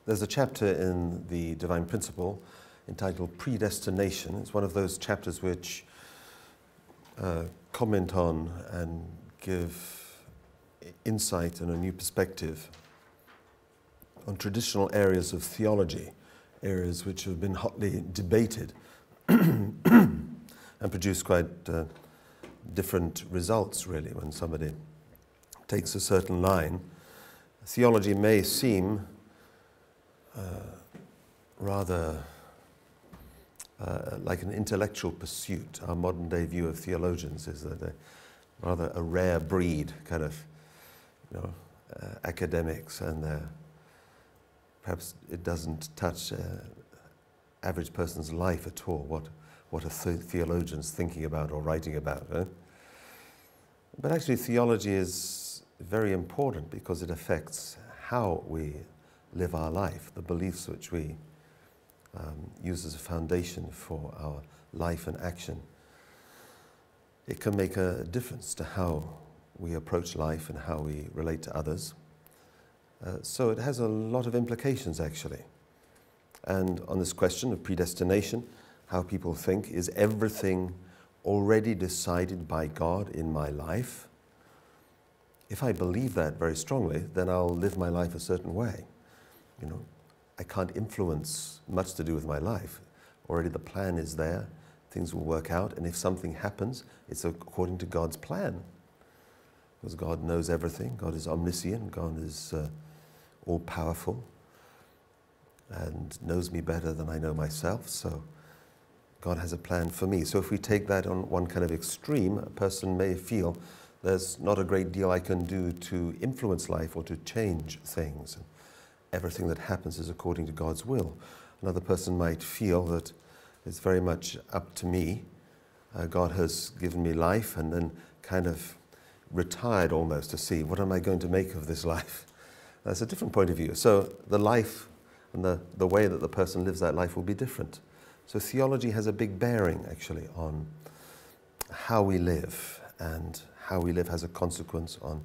There's a chapter in the Divine Principle entitled Predestination. It's one of those chapters which comment on and give insight and a new perspective on traditional areas of theology, areas which have been hotly debated and produce quite different results, really, when somebody takes a certain line. Theology may seem rather like an intellectual pursuit. Our modern day view of theologians is that they're rather a rare breed, kind of, academics, and perhaps it doesn't touch average person's life at all, what a theologian's thinking about or writing about. But actually theology is very important because it affects how we live our life, the beliefs which we use as a foundation for our life and action. It can make a difference to how we approach life and how we relate to others. So it has a lot of implications, actually. And on this question of predestination, how people think, is everything already decided by God in my life? If I believe that very strongly, then I'll live my life a certain way. I can't influence much to do with my life. Already the plan is there, things will work out, and if something happens, it's according to God's plan. Because God knows everything, God is omniscient, God is all-powerful, and knows me better than I know myself, so God has a plan for me. So if we take that on one kind of extreme, a person may feel there's not a great deal I can do to influence life or to change things. Everything that happens is according to God's will. Another person might feel that it's very much up to me. God has given me life and then kind of retired almost to see what am I going to make of this life. That's a different point of view. So the life and the way that the person lives that life will be different. So theology has a big bearing actually on how we live, and how we live has a consequence on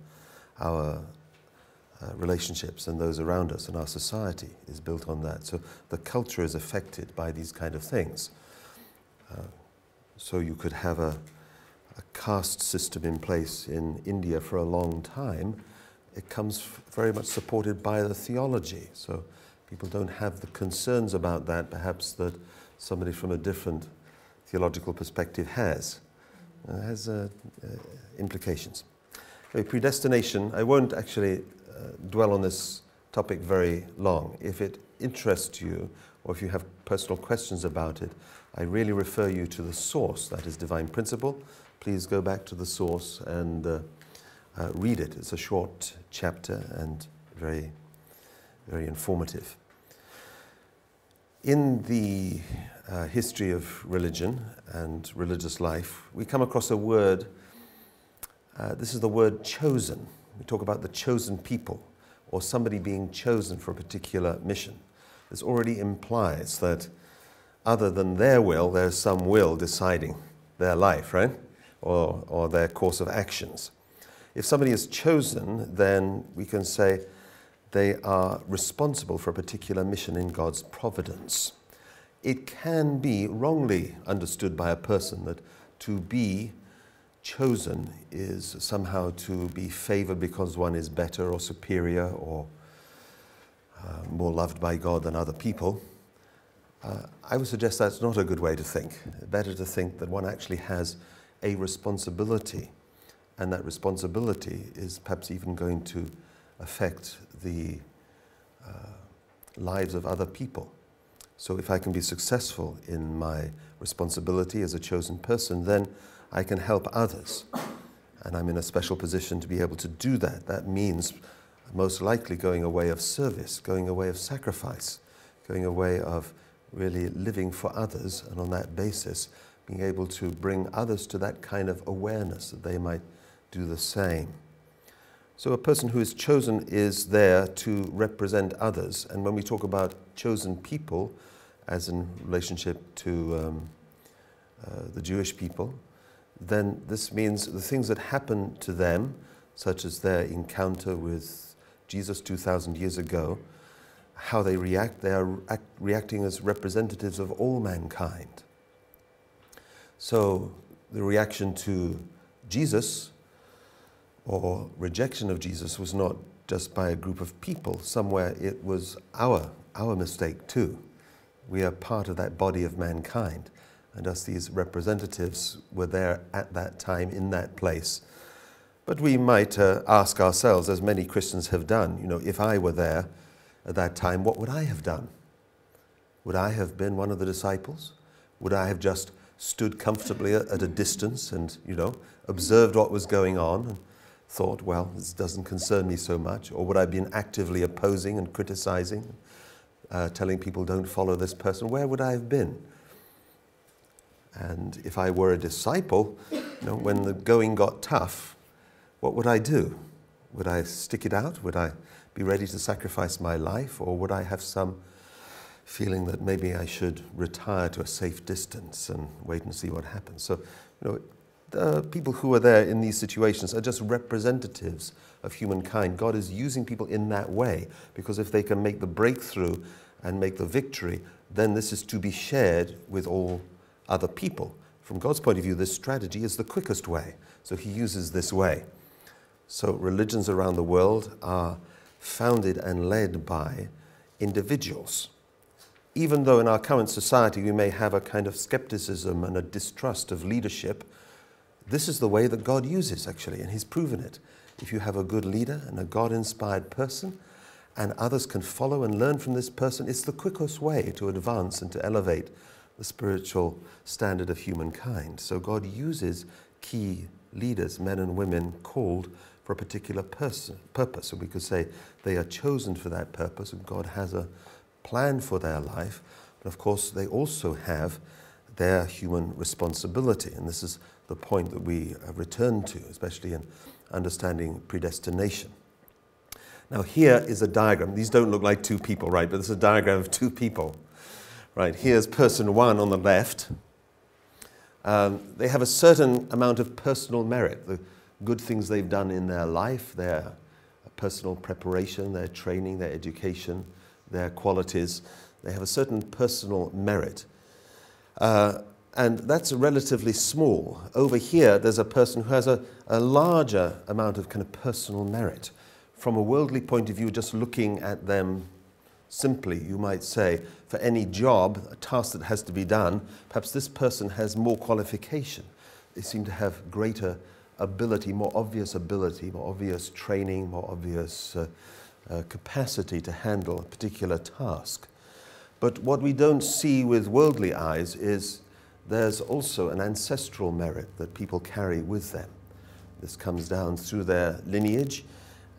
our relationships and those around us, and our society is built on that. So the culture is affected by these kind of things. So you could have a caste system in place in India for a long time. It comes very much supported by the theology. So people don't have the concerns about that perhaps that somebody from a different theological perspective has. It has implications. Okay, predestination, I won't actually dwell on this topic very long. If it interests you, or if you have personal questions about it, I really refer you to the source, that is Divine Principle. Please go back to the source and read it. It's a short chapter and very, very informative. In the history of religion and religious life, we come across a word, this is the word chosen. We talk about the chosen people, or somebody being chosen for a particular mission. This already implies that other than their will, there's some will deciding their life, right? Or their course of actions. If somebody is chosen, then we can say they are responsible for a particular mission in God's providence. It can be wrongly understood by a person that to be chosen is somehow to be favored because one is better or superior or more loved by God than other people. I would suggest that's not a good way to think. Better to think that one actually has a responsibility, and that responsibility is perhaps even going to affect the lives of other people. So if I can be successful in my responsibility as a chosen person, then I can help others. And I'm in a special position to be able to do that. That means most likely going a way of service, going a way of sacrifice, going a way of really living for others, and on that basis being able to bring others to that kind of awareness that they might do the same. So a person who is chosen is there to represent others. And when we talk about chosen people, as in relationship to the Jewish people, then this means the things that happen to them, such as their encounter with Jesus 2,000 years ago, how they react. They are reacting as representatives of all mankind. So the reaction to Jesus or rejection of Jesus was not just by a group of people. Somewhere it was our mistake too. We are part of that body of mankind. And us, these representatives, were there at that time in that place. But we might ask ourselves, as many Christians have done, if I were there at that time, what would I have done? Would I have been one of the disciples? Would I have just stood comfortably at a distance and, observed what was going on and thought, well, this doesn't concern me so much? Or would I have been actively opposing and criticizing, telling people don't follow this person? Where would I have been? And if I were a disciple, when the going got tough, what would I do? Would I stick it out? Would I be ready to sacrifice my life? Or would I have some feeling that maybe I should retire to a safe distance and wait and see what happens? So, the people who are there in these situations are just representatives of humankind. God is using people in that way, because if they can make the breakthrough and make the victory, then this is to be shared with all other people. From God's point of view, this strategy is the quickest way. So he uses this way. So religions around the world are founded and led by individuals. Even though in our current society we may have a kind of skepticism and a distrust of leadership, this is the way that God uses, actually, and he's proven it. If you have a good leader and a God-inspired person, and others can follow and learn from this person, it's the quickest way to advance and to elevate the spiritual standard of humankind. So God uses key leaders, men and women called for a particular purpose. So we could say they are chosen for that purpose, and God has a plan for their life. But of course, they also have their human responsibility. And this is the point that we return to, especially in understanding predestination. Now here is a diagram. These don't look like two people, right? But this is a diagram of two people. Right, here's person one on the left. They have a certain amount of personal merit, the good things they've done in their life, their personal preparation, their training, their education, their qualities. They have a certain personal merit. And that's relatively small. Over here, there's a person who has a larger amount of kind of personal merit. From a worldly point of view, just looking at them simply, you might say, for any job, a task that has to be done, perhaps this person has more qualification. They seem to have greater ability, more obvious training, more obvious capacity to handle a particular task. But what we don't see with worldly eyes is there's also an ancestral merit that people carry with them. This comes down through their lineage.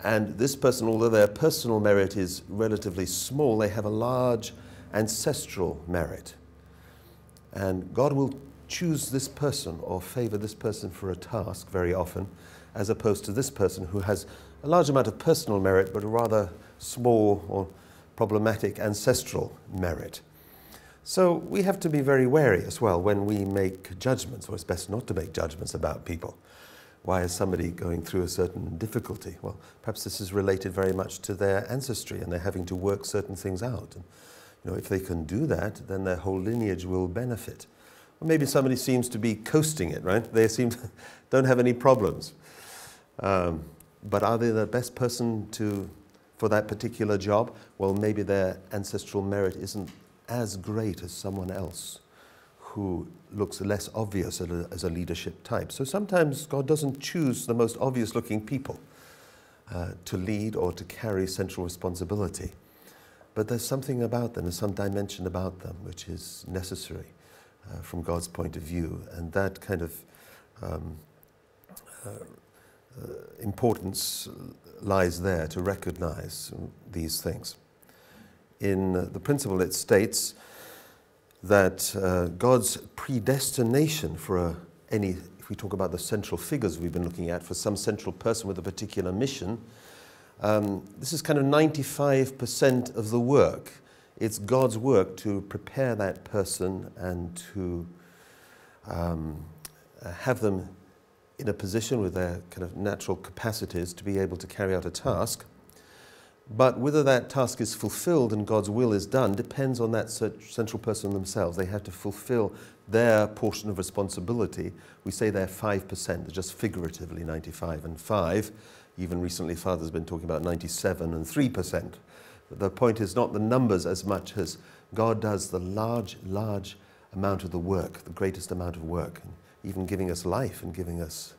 And this person, although their personal merit is relatively small, they have a large ancestral merit. And God will choose this person or favor this person for a task very often, as opposed to this person who has a large amount of personal merit, but a rather small or problematic ancestral merit. So we have to be very wary as well when we make judgments, or it's best not to make judgments about people. Why is somebody going through a certain difficulty? Well, perhaps this is related very much to their ancestry and they're having to work certain things out. And, if they can do that, then their whole lineage will benefit. Or maybe somebody seems to be coasting it, right? They don't have any problems. But are they the best person for that particular job? Well, maybe their ancestral merit isn't as great as someone else who looks less obvious as a leadership type. So sometimes God doesn't choose the most obvious looking people to lead or to carry central responsibility. But there's something about them, there's some dimension about them which is necessary from God's point of view. And that kind of importance lies there to recognize these things. In the principle it states that God's predestination for if we talk about the central figures we've been looking at, for some central person with a particular mission, this is kind of 95% of the work. It's God's work to prepare that person and to have them in a position with their kind of natural capacities to be able to carry out a task. But whether that task is fulfilled and God's will is done depends on that central person themselves. They have to fulfill their portion of responsibility. We say they're 5%, just figuratively 95 and 5. Even recently, Father's been talking about 97 and 3%. But the point is not the numbers as much as God does the large amount of the work, the greatest amount of work, and even giving us life and giving us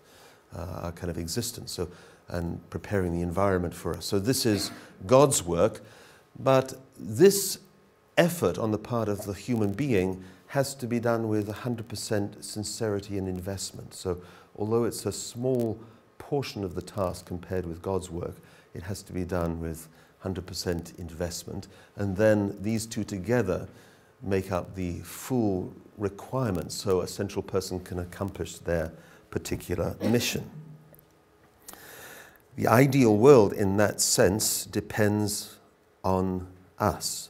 our kind of existence, so, and preparing the environment for us. So this is God's work, but this effort on the part of the human being has to be done with 100% sincerity and investment. So although it's a small portion of the task compared with God's work, it has to be done with 100% investment. And then these two together make up the full requirements so a central person can accomplish their particular mission. The ideal world in that sense depends on us.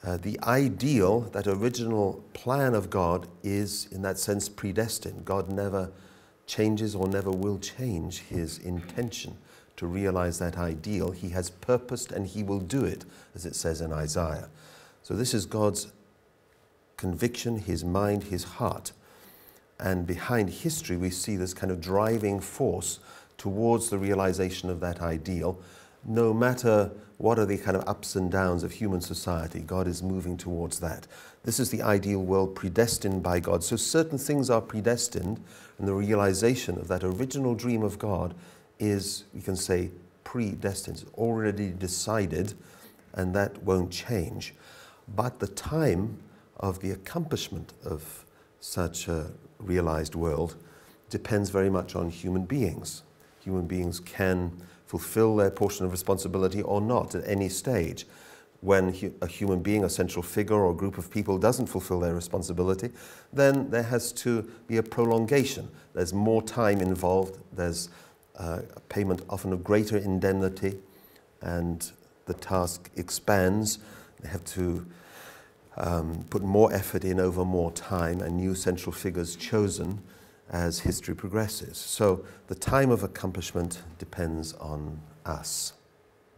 The ideal, that original plan of God, is in that sense predestined. God never changes or never will change his intention to realize that ideal. He has purposed and he will do it, as it says in Isaiah. So this is God's conviction, his mind, his heart. And behind history, we see this kind of driving force towards the realization of that ideal. No matter what are the kind of ups and downs of human society, God is moving towards that. This is the ideal world predestined by God. So certain things are predestined, and the realization of that original dream of God is, we can say, predestined, already decided, and that won't change. But the time of the accomplishment of such a realized world depends very much on human beings. Human beings can fulfill their portion of responsibility or not at any stage. When a human being, a central figure or a group of people doesn't fulfill their responsibility, then there has to be a prolongation. There's more time involved, there's a payment often of greater indemnity, and the task expands. They have to put more effort in over more time, and new central figures chosen as history progresses. So the time of accomplishment depends on us.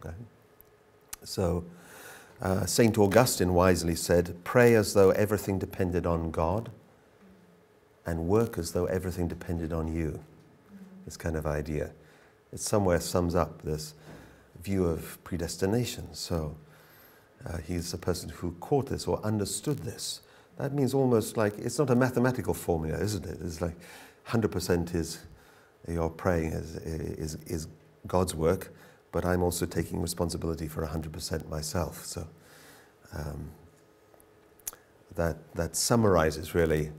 Okay? So St. Augustine wisely said, pray as though everything depended on God, and work as though everything depended on you. This kind of idea. It somewhere sums up this view of predestination. So he's a person who caught this or understood this. That means almost like, it's not a mathematical formula, isn't it? It's like 100% is, you're praying is God's work, but I'm also taking responsibility for 100% myself. So that summarizes really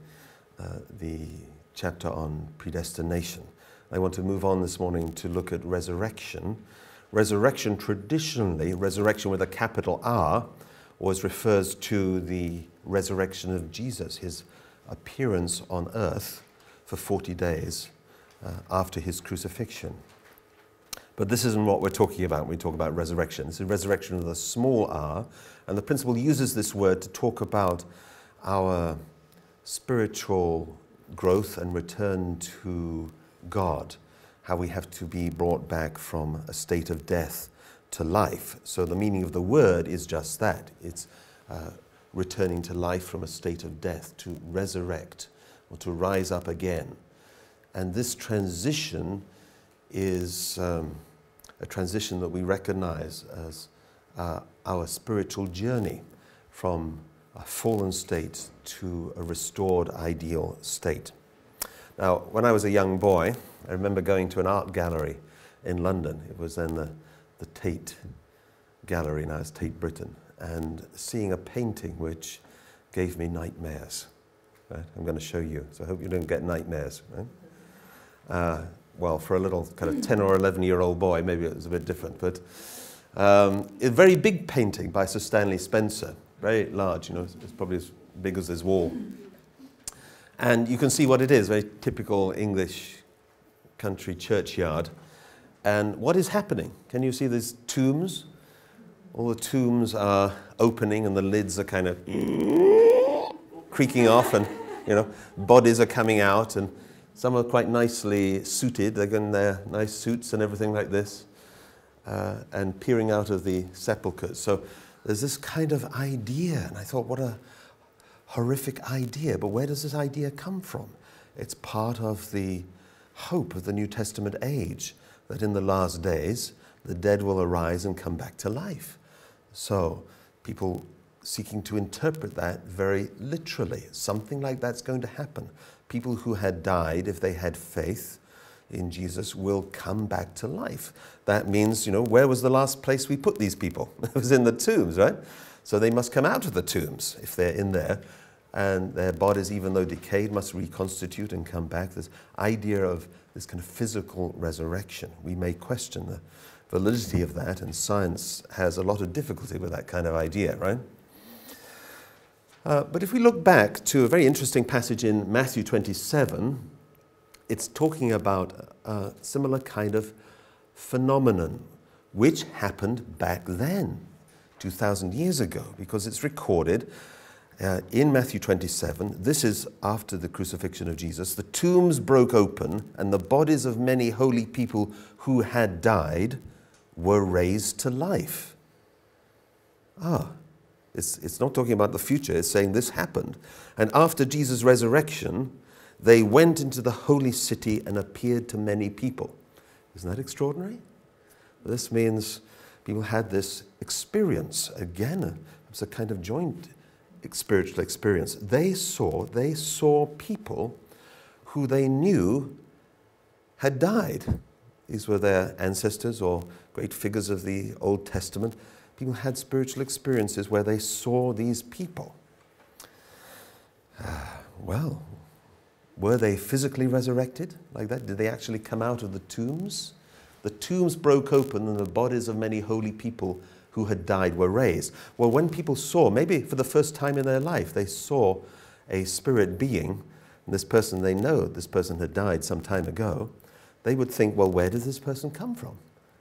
the chapter on predestination. I want to move on this morning to look at resurrection. Resurrection, traditionally, resurrection with a capital R, always refers to the resurrection of Jesus, his appearance on earth for 40 days after his crucifixion. But this isn't what we're talking about when we talk about resurrection. It's a resurrection with a small r, and the principle uses this word to talk about our spiritual growth and return to God, how we have to be brought back from a state of death to life. So the meaning of the word is just that. It's returning to life from a state of death, to resurrect or to rise up again. And this transition is a transition that we recognize as our spiritual journey from a fallen state to a restored ideal state. Now, when I was a young boy, I remember going to an art gallery in London. It was then the Tate Gallery, now it's Tate Britain, and seeing a painting which gave me nightmares. Right? I'm going to show you, so I hope you don't get nightmares. Right? Well, for a little kind of 10 or 11-year-old boy, maybe it was a bit different, but a very big painting by Sir Stanley Spencer, very large, it's probably as big as this wall. And you can see what it is, very typical English country churchyard. And what is happening? Can you see these tombs? All the tombs are opening and the lids are kind of creaking off, and bodies are coming out, and some are quite nicely suited. They're in their nice suits and everything like this. and peering out of the sepulchres. So there's this kind of idea, and I thought, what a horrific idea. But where does this idea come from? It's part of the hope of the New Testament age, that in the last days, the dead will arise and come back to life. So people seeking to interpret that very literally. Something like that's going to happen. People who had died, if they had faith in Jesus, will come back to life. That means, where was the last place we put these people? It was in the tombs, right? So they must come out of the tombs if they're in there. And their bodies, even though decayed, must reconstitute and come back. This idea of this kind of physical resurrection. We may question the validity of that, and science has a lot of difficulty with that kind of idea, right? But if we look back to a very interesting passage in Matthew 27, it's talking about a similar kind of phenomenon, which happened back then, 2,000 years ago, because it's recorded in Matthew 27. This is after the crucifixion of Jesus. The tombs broke open, and the bodies of many holy people who had died were raised to life. It's not talking about the future. It's saying this happened. And after Jesus' resurrection, they went into the holy city and appeared to many people. Isn't that extraordinary? This means people had this experience. Again, it's a kind of joint spiritual experience. They saw people who they knew had died. These were their ancestors or great figures of the Old Testament. People had spiritual experiences where they saw these people. Well, were they physically resurrected like that? Did they actually come out of the tombs? The tombs broke open and the bodies of many holy people who had died were raised. Well, when people saw, maybe for the first time in their life, they saw a spirit being, and this person, they know this person had died some time ago, they would think, well, where did this person come from?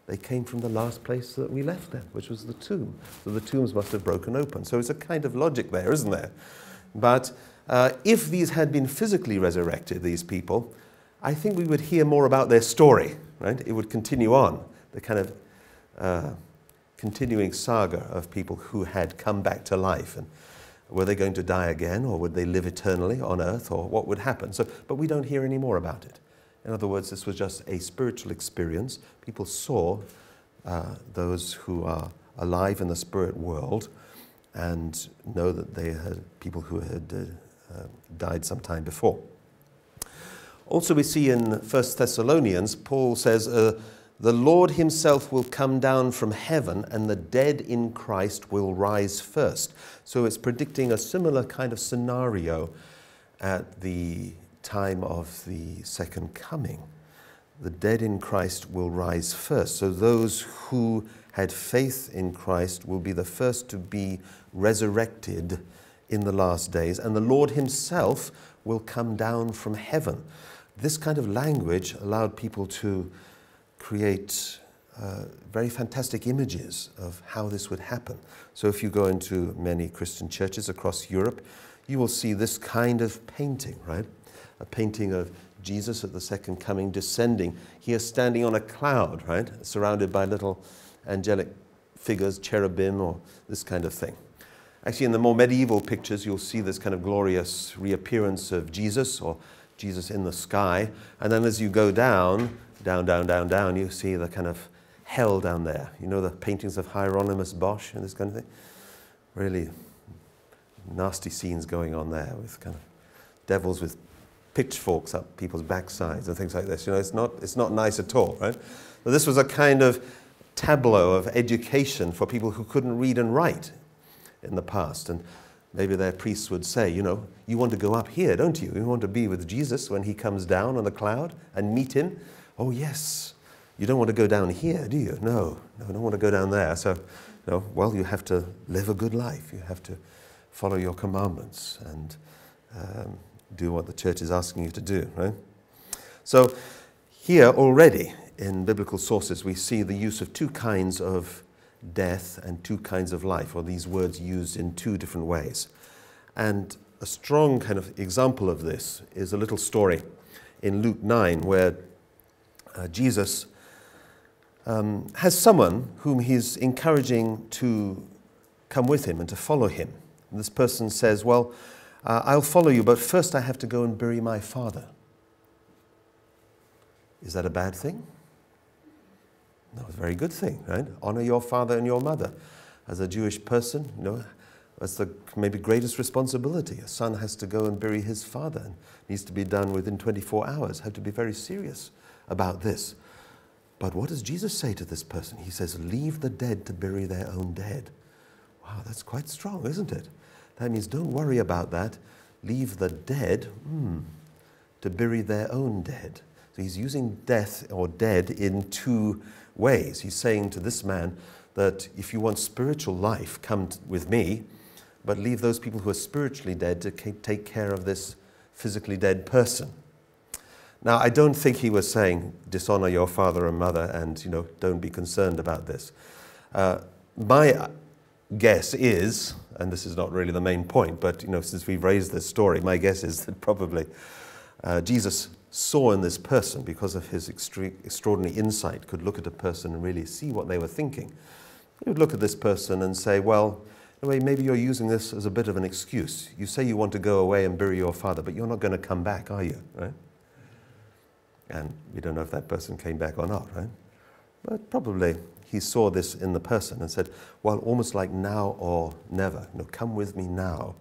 They came from the last place that we left them, which was the tomb. So the tombs must have broken open. So it's a kind of logic there, isn't there? But if these had been physically resurrected, these people, I think we would hear more about their story, right? It would continue on, the kind of continuing saga of people who had come back to life. And were they going to die again, or would they live eternally on earth, or what would happen? But we don't hear any more about it. In other words, this was just a spiritual experience. People saw those who are alive in the spirit world and know that they had people who had died some time before. Also, we see in 1 Thessalonians, Paul says, the Lord himself will come down from heaven and the dead in Christ will rise first. So it's predicting a similar kind of scenario at the time of the second coming. The dead in Christ will rise first. So those who had faith in Christ will be the first to be resurrected in the last days, and the Lord himself will come down from heaven. This kind of language allowed people to create very fantastic images of how this would happen. So if you go into many Christian churches across Europe, you will see this kind of painting, right? A painting of Jesus at the second coming descending. Here standing on a cloud, right? Surrounded by little angelic figures, cherubim, or this kind of thing. Actually, in the more medieval pictures, you'll see this kind of glorious reappearance of Jesus, or Jesus in the sky. And then as you go down, you see the kind of hell down there. You know the paintings of Hieronymus Bosch and this kind of thing? Really nasty scenes going on there with kind of devils with pitchforks up people's backsides and things like this. You know, it's not nice at all, right? But this was a kind of tableau of education for people who couldn't read and write in the past. And maybe their priests would say, you know, you want to go up here, don't you? You want to be with Jesus when he comes down on the cloud and meet him? Oh, yes. You don't want to go down here, do you? No, I don't want to go down there. So, well, you have to live a good life. You have to follow your commandments and do what the church is asking you to do, right? So here already in biblical sources we see the use of two kinds of death and two kinds of life, or these words used in two different ways. And a strong kind of example of this is a little story in Luke 9 where Jesus has someone whom he's encouraging to come with him and to follow him. And this person says, well, I'll follow you, but first I have to go and bury my father. Is that a bad thing? No, it's a very good thing, right? Honor your father and your mother. As a Jewish person, that's the maybe greatest responsibility. A son has to go and bury his father. And it needs to be done within 24 hours. Have to be very serious about this. But what does Jesus say to this person? He says, leave the dead to bury their own dead. Wow, that's quite strong, isn't it? That means don't worry about that. Leave the dead to bury their own dead. So he's using death or dead in two ways. He's saying to this man that if you want spiritual life, come with me, but leave those people who are spiritually dead to take care of this physically dead person. Now, I don't think he was saying dishonor your father and mother and, don't be concerned about this. My guess is, and this is not really the main point, but, since we've raised this story, my guess is that probably Jesus saw in this person, because of his extraordinary insight, could look at a person and really see what they were thinking. He would look at this person and say, well, anyway, maybe you're using this as a bit of an excuse. You say you want to go away and bury your father, but you're not going to come back, are you? Right? And we don't know if that person came back or not, right? But probably he saw this in the person and said, well, almost like now or never. Come with me now.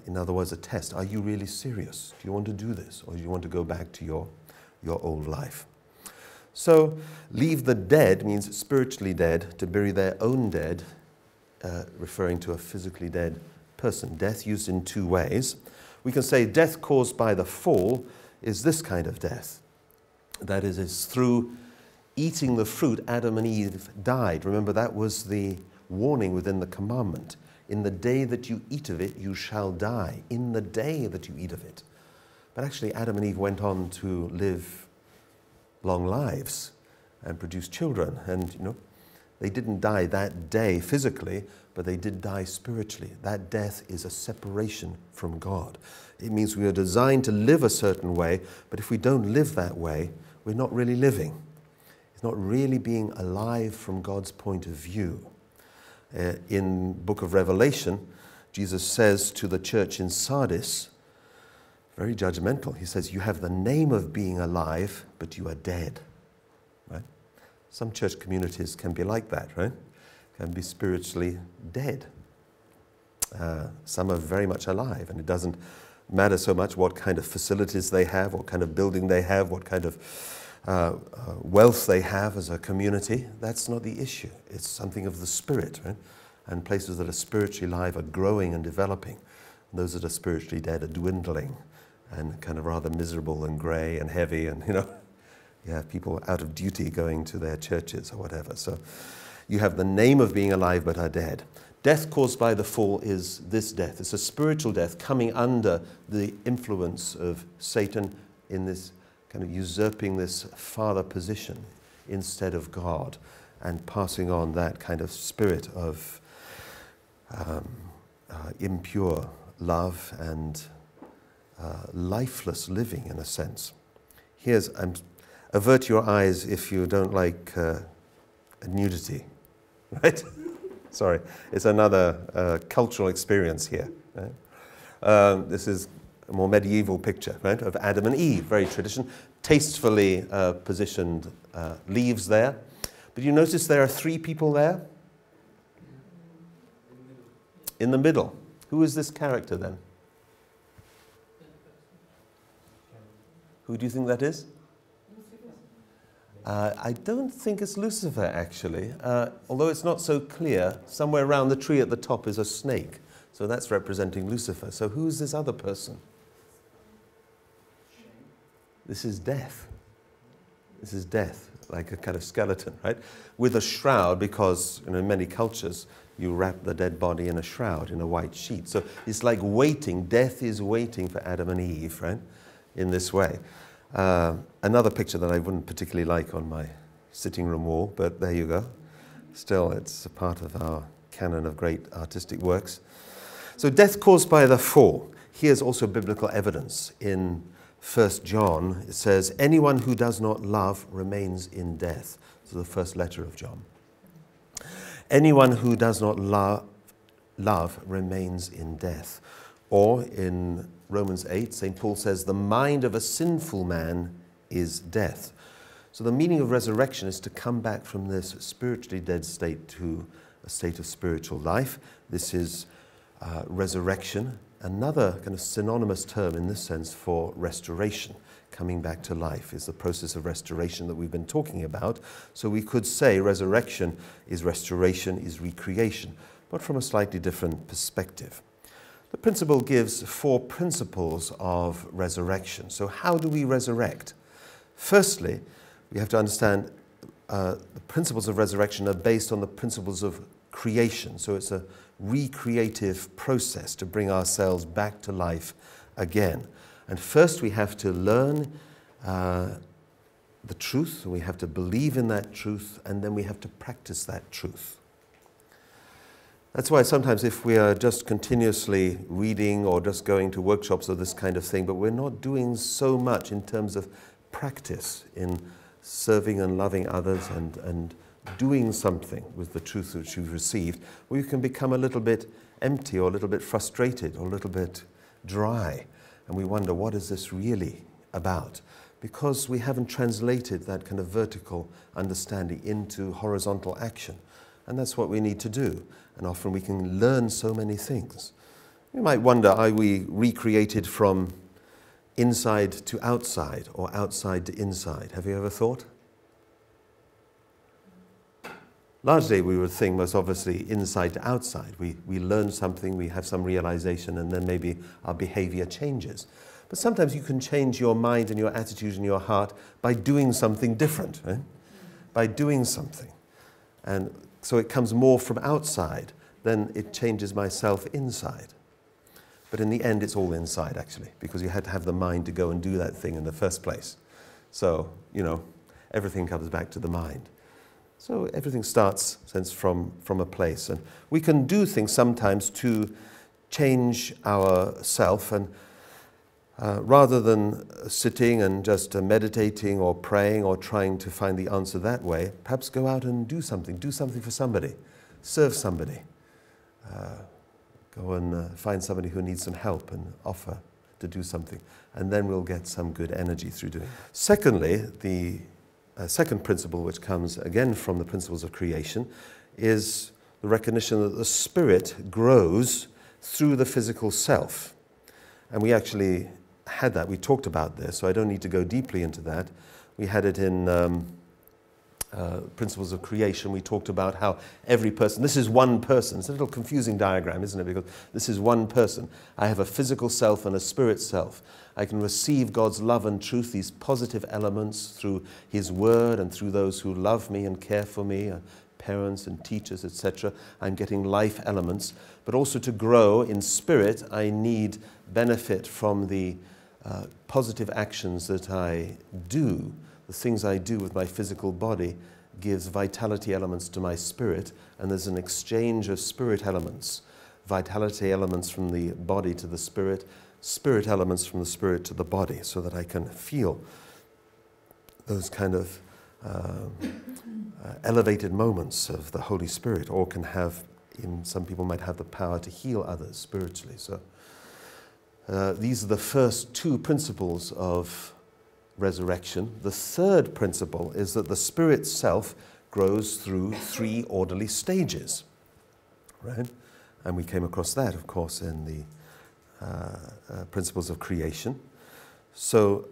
In other words, a test. Are you really serious? Do you want to do this? Or do you want to go back to your old life? So, leave the dead means spiritually dead, to bury their own dead, referring to a physically dead person. Death used in two ways. We can say death caused by the fall is this kind of death. That is, it's through eating the fruit Adam and Eve died. Remember, that was the warning within the commandment. In the day that you eat of it, you shall die. In the day that you eat of it. But actually, Adam and Eve went on to live long lives and produce children. And, they didn't die that day physically, but they did die spiritually. That death is a separation from God. It means we are designed to live a certain way, but if we don't live that way, we're not really living. It's not really being alive from God's point of view. In book of Revelation, Jesus says to the church in Sardis, very judgmental, he says, you have the name of being alive, but you are dead. Right? Some church communities can be like that, right? Can be spiritually dead. Some are very much alive, and it doesn't matter so much what kind of facilities they have, what kind of building they have, what kind of wealth they have as a community. That's not the issue. It's something of the spirit, right? And places that are spiritually alive are growing and developing. And those that are spiritually dead are dwindling and kind of rather miserable and grey and heavy, and you have people out of duty going to their churches or whatever. So you have the name of being alive but are dead. Death caused by the fall is this death. It's a spiritual death coming under the influence of Satan in this kind of usurping this father position instead of God and passing on that kind of spirit of impure love and lifeless living in a sense. Avert your eyes if you don't like nudity, right? Sorry, it's another cultural experience here. Right? This is a more medieval picture, right, of Adam and Eve, very traditional, tastefully positioned leaves there. But you notice there are three people there? In the middle. Who is this character then? Who do you think that is? I don't think it's Lucifer, actually. Although it's not so clear, somewhere around the tree at the top is a snake. So that's representing Lucifer. So who's this other person? This is death. This is death, like a kind of skeleton, right? With a shroud, because in many cultures, you wrap the dead body in a shroud, in a white sheet. So it's like waiting. Death is waiting for Adam and Eve, right? In this way. Another picture that I wouldn't particularly like on my sitting room wall, but there you go. Still, it's a part of our canon of great artistic works. So death caused by the fall. Here's also biblical evidence in 1 John, it says, anyone who does not love remains in death. This is the first letter of John. Anyone who does not love remains in death. Or in Romans 8, St. Paul says, the mind of a sinful man is death. So the meaning of resurrection is to come back from this spiritually dead state to a state of spiritual life. This is resurrection, another kind of synonymous term in this sense for restoration. Coming back to life is the process of restoration that we've been talking about. So we could say resurrection is restoration, is recreation, but from a slightly different perspective. The principle gives 4 principles of resurrection. So how do we resurrect? Firstly, we have to understand the principles of resurrection are based on the principles of creation. So it's a recreative process to bring ourselves back to life again. And first we have to learn the truth, and we have to believe in that truth, and then we have to practice that truth. That's why sometimes if we are just continuously reading or just going to workshops or this kind of thing, but we're not doing so much in terms of practice in serving and loving others and doing something with the truth which you've received, we can become a little bit empty or a little bit frustrated or a little bit dry. And we wonder, what is this really about? Because we haven't translated that kind of vertical understanding into horizontal action. And that's what we need to do. And often we can learn so many things. You might wonder, are we recreated from inside to outside or outside to inside? Have you ever thought? Largely we would think most obviously inside to outside. We learn something, we have some realization, and then maybe our behavior changes. But sometimes you can change your mind and your attitude and your heart by doing something different, right? By doing something. And so it comes more from outside, then it changes myself inside. But in the end, it's all inside, actually, because you had to have the mind to go and do that thing in the first place. So, everything comes back to the mind. So everything starts from a place. And we can do things sometimes to change ourself, and rather than sitting and just meditating or praying or trying to find the answer that way, perhaps go out and do something for somebody, serve somebody, go and find somebody who needs some help and offer to do something, and then we'll get some good energy through doing it. Secondly, the second principle, which comes again from the principles of creation, is the recognition that the spirit grows through the physical self. And we actually had that. We talked about this, so I don't need to go deeply into that. We had it in principles of creation. We talked about how every person, this is one person. It's a little confusing diagram, isn't it? Because this is one person. I have a physical self and a spirit self. I can receive God's love and truth, these positive elements, through His Word and through those who love me and care for me, parents and teachers, etc. I'm getting life elements. But also to grow in spirit, I need benefit from the positive actions that I do. The things I do with my physical body gives vitality elements to my spirit, and there's an exchange of spirit elements, vitality elements from the body to the spirit elements from the spirit to the body, so that I can feel those kind of elevated moments of the Holy Spirit, or can have, some people might have the power to heal others spiritually. So these are the first 2 principles of resurrection. The third principle is that the spirit self grows through 3 orderly stages, right? And we came across that, of course, in the principles of creation. So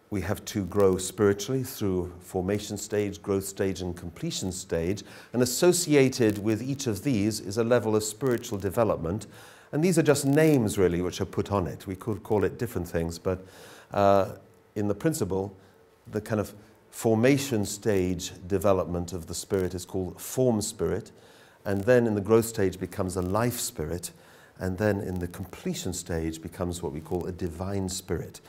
we have to grow spiritually through formation stage, growth stage, and completion stage. And associated with each of these is a level of spiritual development. And these are just names, really, which are put on it. We could call it different things, but in the principle, the kind of formation stage development of the spirit is called form spirit. And then in the growth stage becomes a life spirit. And then in the completion stage becomes what we call a divine spirit.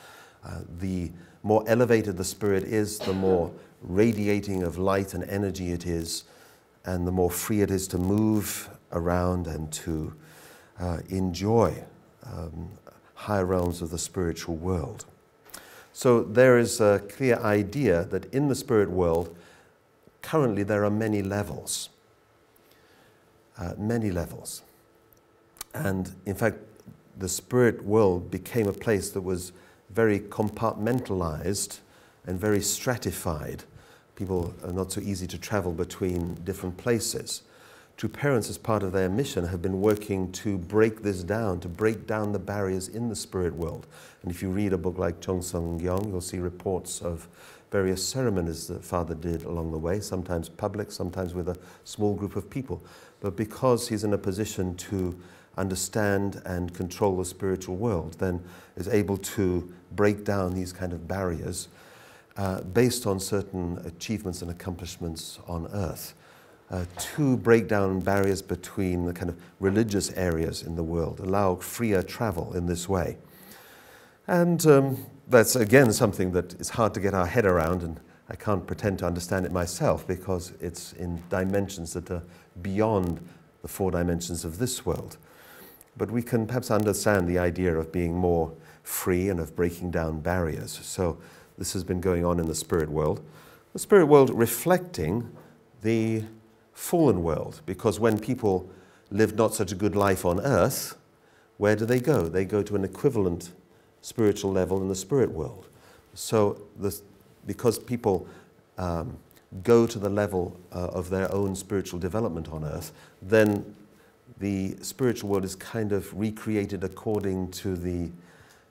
The more elevated the spirit is, the more radiating of light and energy it is, and the more free it is to move around and to enjoy higher realms of the spiritual world. So there is a clear idea that in the spirit world, currently there are many levels. Many levels. And in fact, the spirit world became a place that was very compartmentalized and very stratified. People are not so easy to travel between different places. True Parents, as part of their mission, have been working to break this down, to break down the barriers in the spirit world. And if you read a book like Chong Sung Gyong, you'll see reports of various ceremonies that Father did along the way, sometimes public, sometimes with a small group of people. But because he's in a position to understand and control the spiritual world, then is able to break down these kind of barriers based on certain achievements and accomplishments on earth. To break down barriers between the kind of religious areas in the world, allow freer travel in this way. And that's again something that is hard to get our head around, and I can't pretend to understand it myself because it's in dimensions that are beyond the 4 dimensions of this world. But we can perhaps understand the idea of being more free and of breaking down barriers. So this has been going on in the spirit world. The spirit world reflecting the fallen world, because when people live not such a good life on earth, where do they go? They go to an equivalent spiritual level in the spirit world. So because people go to the level of their own spiritual development on earth, then the spiritual world is kind of recreated according to the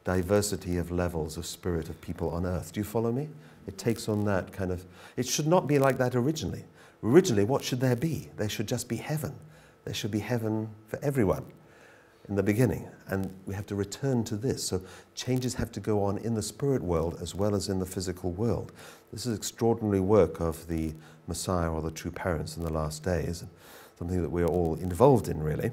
diversity of levels of spirit of people on earth. Do you follow me? It takes on that kind of... It should not be like that originally. Originally, what should there be? There should just be heaven. There should be heaven for everyone in the beginning. And we have to return to this. So changes have to go on in the spirit world as well as in the physical world. This is extraordinary work of the Messiah or the True Parents in the last days, and something that we're all involved in, really.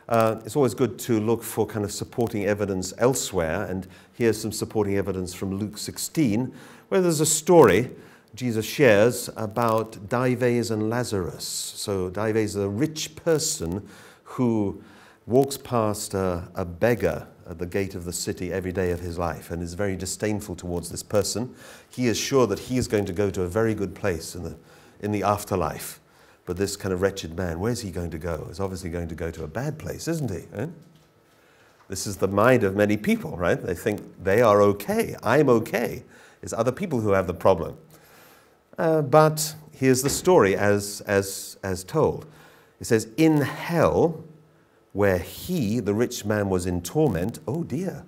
It's always good to look for kind of supporting evidence elsewhere, and here's some supporting evidence from Luke 16, where there's a story Jesus shares about Dives and Lazarus. So Dives is a rich person who walks past a beggar at the gate of the city every day of his life and is very disdainful towards this person. He is sure that he is going to go to a very good place in the afterlife. But this kind of wretched man, where's he going to go? He's obviously going to go to a bad place, isn't he? Eh? This is the mind of many people, right? They think they are okay. I'm okay. It's other people who have the problem. But here's the story as told. It says, in hell, where he, the rich man, was in torment, oh dear,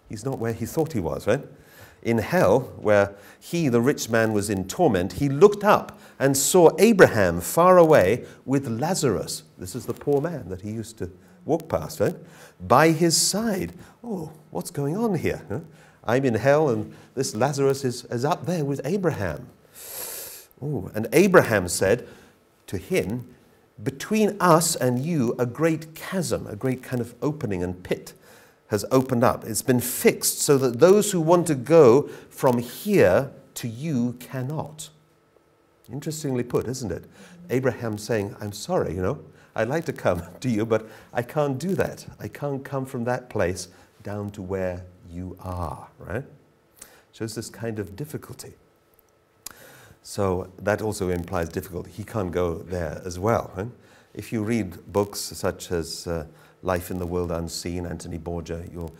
he's not where he thought he was, right? In hell, where he, the rich man, was in torment, he looked up and saw Abraham far away with Lazarus. This is the poor man that he used to walk past, right? By his side. Oh, what's going on here? Huh? I'm in hell and this Lazarus is up there with Abraham. Oh, and Abraham said to him, between us and you, a great chasm, a great kind of opening and pit has opened up. It's been fixed so that those who want to go from here to you cannot. Interestingly put, isn't it? Abraham saying, I'm sorry, I'd like to come to you, but I can't do that. I can't come from that place down to where you are, right? Shows this kind of difficulty. So that also implies difficulty. He can't go there as well. Right? If you read books such as Life in the World Unseen, Anthony Borgia, you'll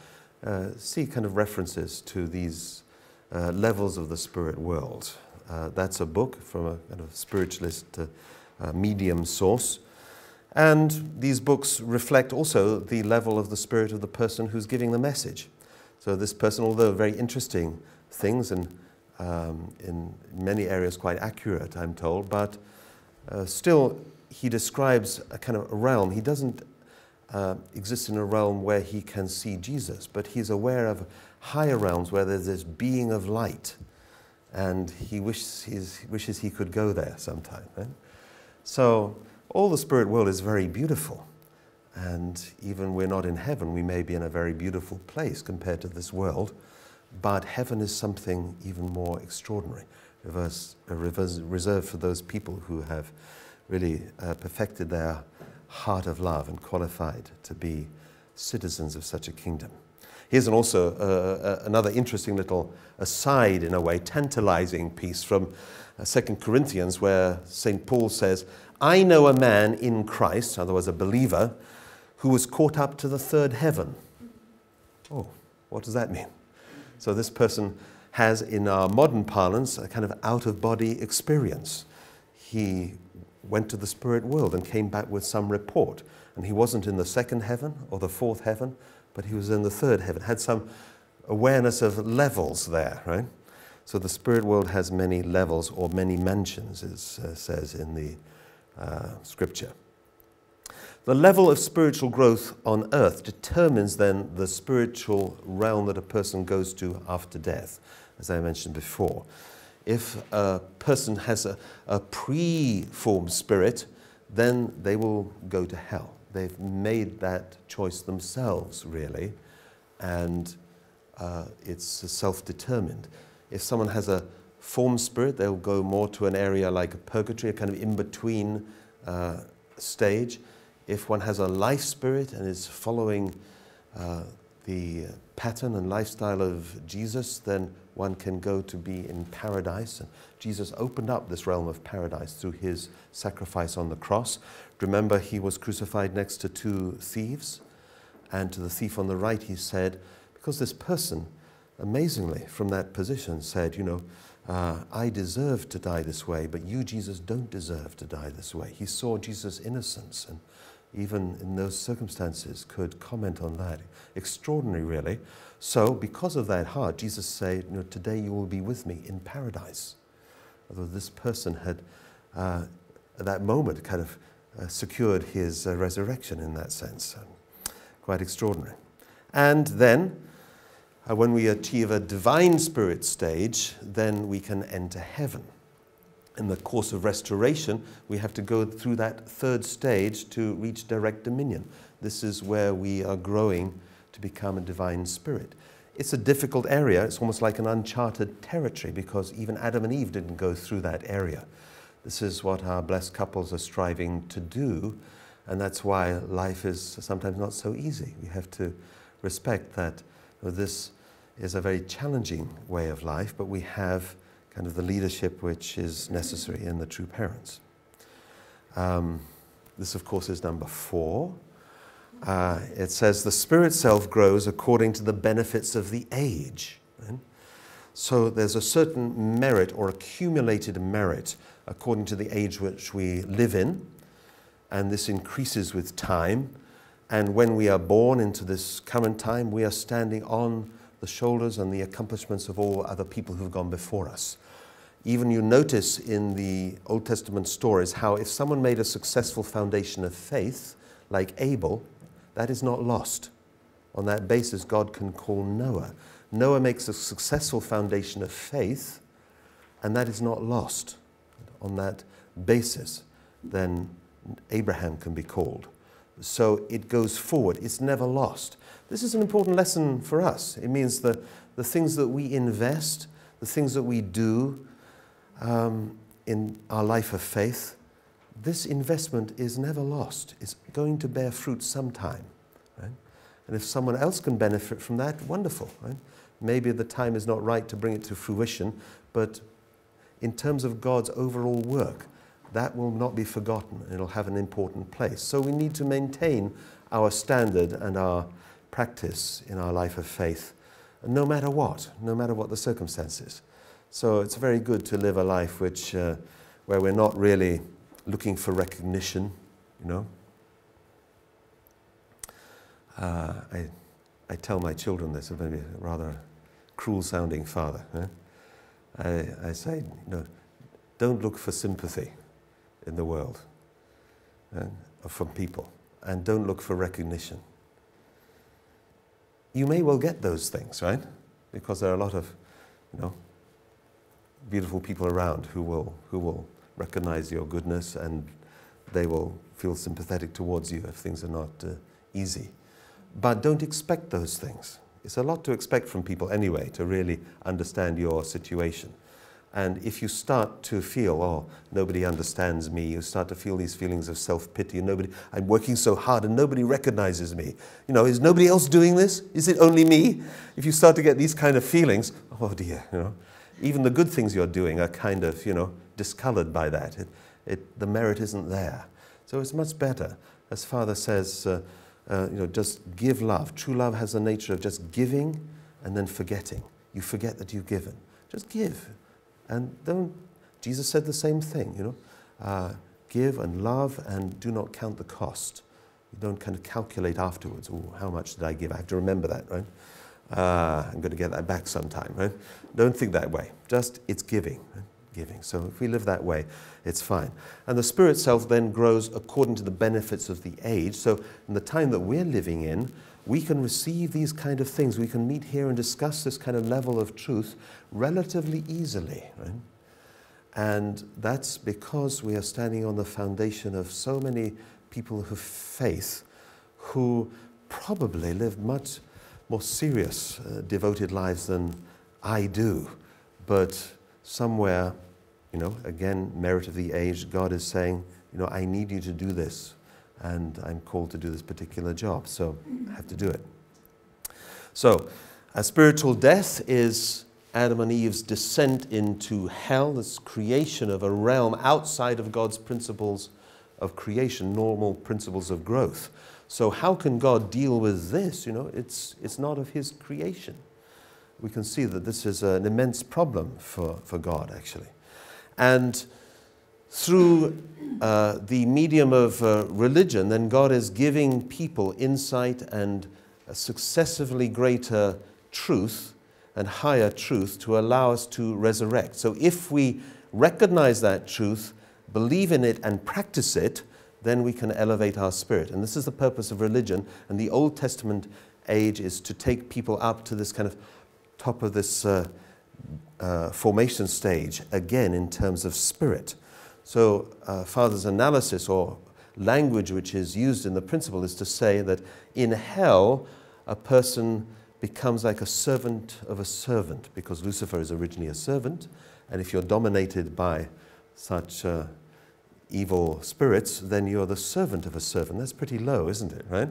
see kind of references to these levels of the spirit world. That's a book from a kind of spiritualist medium source. And these books reflect also the level of the spirit of the person who's giving the message. So this person, although very interesting things and in many areas quite accurate, I'm told, but still he describes a kind of a realm. He doesn't exist in a realm where he can see Jesus, but he's aware of higher realms where there's this being of light, and he wishes he could go there sometime. Right? So all the spirit world is very beautiful, and even we're not in heaven, we may be in a very beautiful place compared to this world. But heaven is something even more extraordinary, reserved for those people who have really perfected their heart of love and qualified to be citizens of such a kingdom. Here's also another interesting little aside, in a way, tantalizing piece from 2 Corinthians, where St. Paul says, I know a man in Christ, otherwise a believer, who was caught up to the third heaven. Oh, what does that mean? So this person has, in our modern parlance, a kind of out-of-body experience. He went to the spirit world and came back with some report. And he wasn't in the second heaven or the fourth heaven, but he was in the third heaven, had some awareness of levels there, right? So the spirit world has many levels or many mansions, it says in the scripture. The level of spiritual growth on earth determines then the spiritual realm that a person goes to after death, as I mentioned before. If a person has a pre-formed spirit, then they will go to hell. They've made that choice themselves, really, and it's self-determined. If someone has a formed spirit, they'll go more to an area like a purgatory, a kind of in-between stage. If one has a life spirit and is following the pattern and lifestyle of Jesus, then one can go to be in paradise. And Jesus opened up this realm of paradise through his sacrifice on the cross. Remember, he was crucified next to two thieves. And to the thief on the right, he said, because this person, amazingly, from that position said, you know, I deserve to die this way, but you, Jesus, don't deserve to die this way. He saw Jesus' innocence, and even in those circumstances could comment on that. Extraordinary, really. So, because of that heart, Jesus said, you know, today you will be with me in paradise. Although this person had, at that moment, kind of secured his resurrection in that sense. Quite extraordinary. And then, when we achieve a divine spirit stage, then we can enter heaven. In the course of restoration, we have to go through that third stage to reach direct dominion. This is where we are growing to become a divine spirit. It's a difficult area. It's almost like an uncharted territory, because even Adam and Eve didn't go through that area. This is what our blessed couples are striving to do, and that's why life is sometimes not so easy. We have to respect that this is a very challenging way of life, but we have kind of the leadership which is necessary in the true parents. This, of course, is number 4. It says, the spirit self grows according to the benefits of the age. Right? So there's a certain merit or accumulated merit according to the age which we live in, and this increases with time. And when we are born into this current time, we are standing on the shoulders and the accomplishments of all other people who've gone before us. Even you notice in the Old Testament stories how if someone made a successful foundation of faith, like Abel, that is not lost. On that basis, God can call Noah. Noah makes a successful foundation of faith, and that is not lost. On that basis, then Abraham can be called. So it goes forward. It's never lost. This is an important lesson for us. It means that the things that we invest, the things that we do in our life of faith, this investment is never lost. It's going to bear fruit sometime. Right? And if someone else can benefit from that, wonderful. Right? Maybe the time is not right to bring it to fruition, but in terms of God's overall work, that will not be forgotten. It'll have an important place. So we need to maintain our standard and our practice in our life of faith, no matter what the circumstances. So it's very good to live a life which, where we're not really looking for recognition, you know. I tell my children this, maybe a rather cruel-sounding father. I say, you know, don't look for sympathy in the world from people, and don't look for recognition. You may well get those things, right? Because there are a lot of, you know, beautiful people around who will recognize your goodness, and they will feel sympathetic towards you if things are not easy. But don't expect those things. It's a lot to expect from people anyway to really understand your situation. And if you start to feel, oh, nobody understands me, you start to feel these feelings of self-pity, I'm working so hard and nobody recognizes me. You know, is nobody else doing this? Is it only me? If you start to get these kind of feelings, oh dear, you know, even the good things you're doing are kind of, you know, discolored by that. The merit isn't there. So it's much better, as Father says, you know, just give love. True love has the nature of just giving and then forgetting. You forget that you've given. Just give. And Jesus said the same thing, you know. Give and love and do not count the cost. You don't kind of calculate afterwards, oh, how much did I give? I have to remember that, right? I'm going to get that back sometime, right? Don't think that way. Just, it's giving, right? Giving. So if we live that way, it's fine. And the Spirit self then grows according to the benefits of the age. So in the time that we're living in, we can receive these kind of things. We can meet here and discuss this kind of level of truth relatively easily, right? And that's because we are standing on the foundation of so many people of faith who probably live much more serious, devoted lives than I do. But somewhere, you know, again, merit of the age, God is saying, you know, I need you to do this. And I'm called to do this particular job, so I have to do it. So, a spiritual death is Adam and Eve's descent into hell, this creation of a realm outside of God's principles of creation, normal principles of growth. So how can God deal with this? You know, it's not of his creation. We can see that this is an immense problem for God, actually. And through the medium of religion, then God is giving people insight and a successively greater truth and higher truth to allow us to resurrect. So if we recognize that truth, believe in it and practice it, then we can elevate our spirit. And this is the purpose of religion. And the Old Testament age is to take people up to this kind of top of this formation stage, again, in terms of spirit. So Father's analysis or language which is used in the principle is to say that in hell, a person becomes like a servant of a servant, because Lucifer is originally a servant, and if you're dominated by such evil spirits, then you're the servant of a servant. That's pretty low, isn't it, right?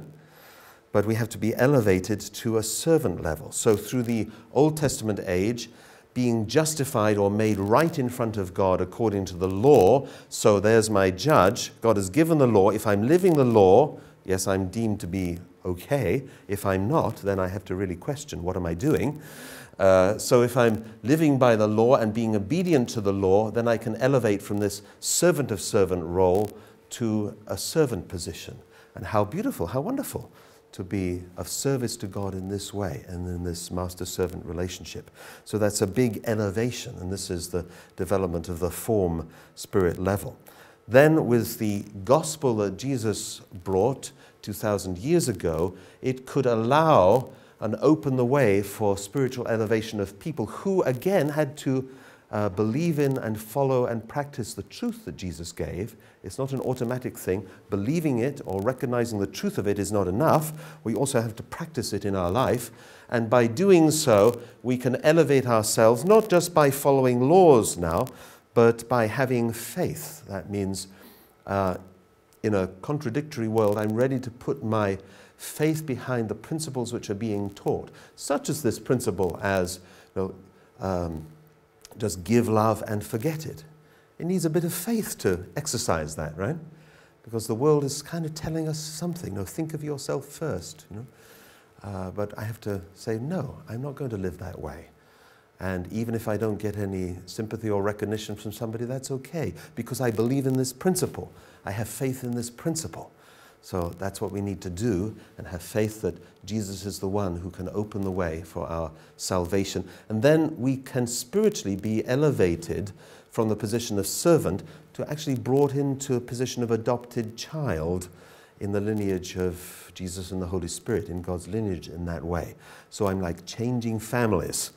But we have to be elevated to a servant level. So through the Old Testament age, being justified or made right in front of God according to the law, so there's my judge. God has given the law. If I'm living the law, yes, I'm deemed to be okay. If I'm not, then I have to really question, what am I doing? So if I'm living by the law and being obedient to the law, then I can elevate from this servant of servant role to a servant position. And how beautiful, how wonderful to be of service to God in this way and in this master-servant relationship. So that's a big elevation, and this is the development of the form spirit level. Then with the gospel that Jesus brought 2,000 years ago, it could allow and open the way for spiritual elevation of people who, again, had to believe in and follow and practice the truth that Jesus gave. It's not an automatic thing. Believing it or recognizing the truth of it is not enough. We also have to practice it in our life. And by doing so, we can elevate ourselves, not just by following laws now, but by having faith. That means in a contradictory world, I'm ready to put my faith behind the principles which are being taught, such as this principle as, you know, just give love and forget it. It needs a bit of faith to exercise that, right? Because the world is kind of telling us something. No, think of yourself first, you know. But I have to say, no, I'm not going to live that way. And even if I don't get any sympathy or recognition from somebody, that's okay, because I believe in this principle. I have faith in this principle. So that's what we need to do, and have faith that Jesus is the one who can open the way for our salvation. And then we can spiritually be elevated from the position of servant to actually brought into a position of adopted child in the lineage of Jesus and the Holy Spirit, in God's lineage in that way. So I'm like changing families.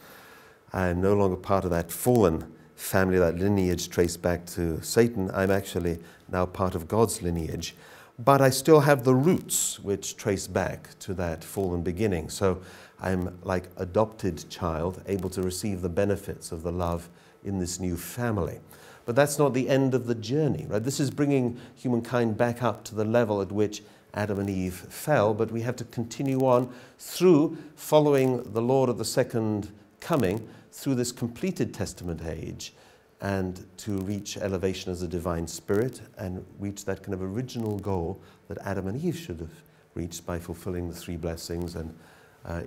I'm no longer part of that fallen family, that lineage traced back to Satan. I'm actually now part of God's lineage. But I still have the roots which trace back to that fallen beginning. So I'm like adopted child, able to receive the benefits of the love in this new family. But that's not the end of the journey, right? This is bringing humankind back up to the level at which Adam and Eve fell, but we have to continue on through following the Lord of the second coming through this completed Testament age and to reach elevation as a divine spirit and reach that kind of original goal that Adam and Eve should have reached by fulfilling the 3 blessings and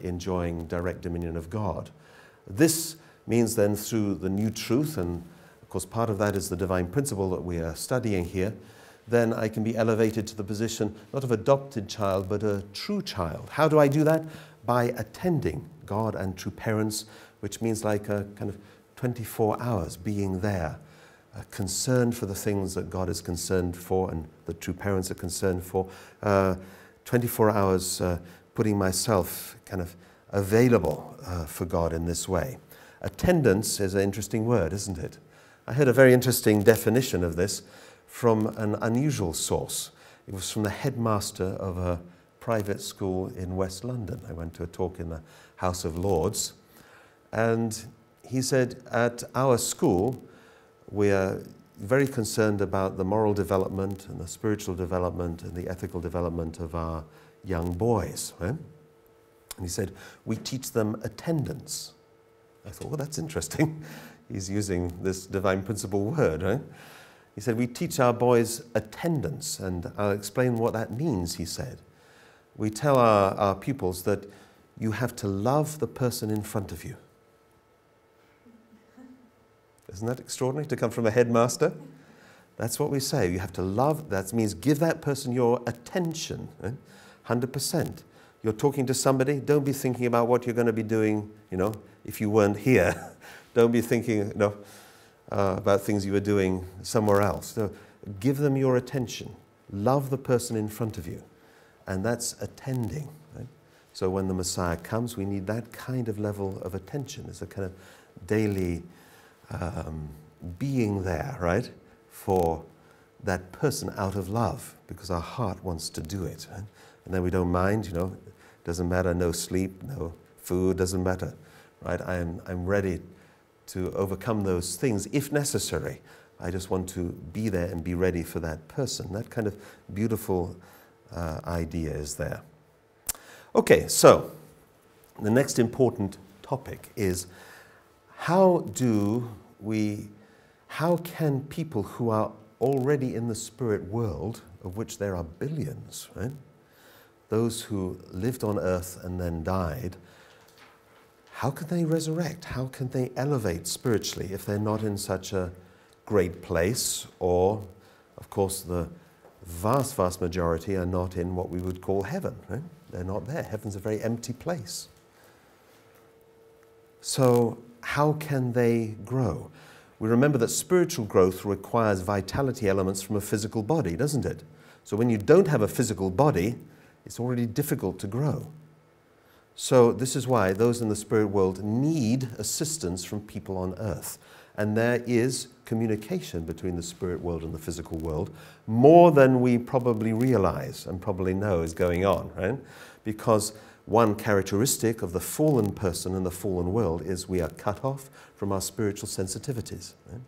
enjoying direct dominion of God. This means then through the new truth, and of course part of that is the divine principle that we are studying here, then I can be elevated to the position not of adopted child but a true child. How do I do that? By attending God and true parents, which means like a kind of 24 hours being there, concerned for the things that God is concerned for and the true parents are concerned for, 24 hours putting myself kind of available for God in this way. Attendance is an interesting word, isn't it? I heard a very interesting definition of this from an unusual source. It was from the headmaster of a private school in West London. I went to a talk in the House of Lords, and he said, at our school, we are very concerned about the moral development and the spiritual development and the ethical development of our young boys. Right? And he said, we teach them attendance. I thought, well, that's interesting. He's using this divine principle word, right? He said, we teach our boys attendance, and I'll explain what that means, he said. We tell our pupils that you have to love the person in front of you. Isn't that extraordinary to come from a headmaster? That's what we say. You have to love, that means give that person your attention, right? 100%. You're talking to somebody, don't be thinking about what you're going to be doing, if you weren't here. Don't be thinking, about things you were doing somewhere else. So give them your attention. Love the person in front of you. And that's attending. Right? So when the Messiah comes, we need that kind of level of attention. It's a kind of daily being there, right, for that person out of love, because our heart wants to do it. Right? And then we don't mind, doesn't matter, no sleep, no food, doesn't matter, right? I'm ready to overcome those things if necessary. I just want to be there and be ready for that person. That kind of beautiful idea is there. Okay, so the next important topic is how can people who are already in the spirit world, of which there are billions, right? Those who lived on earth and then died, how can they resurrect? How can they elevate spiritually if they're not in such a great place? Or, of course, the vast, vast majority are not in what we would call heaven, right? They're not there. Heaven's a very empty place. So how can they grow? We remember that spiritual growth requires vitality elements from a physical body, doesn't it? So when you don't have a physical body, it's already difficult to grow. So this is why those in the spirit world need assistance from people on earth. And there is communication between the spirit world and the physical world, more than we probably realize and probably know is going on, right? Because one characteristic of the fallen person and the fallen world is we are cut off from our spiritual sensitivities. Right?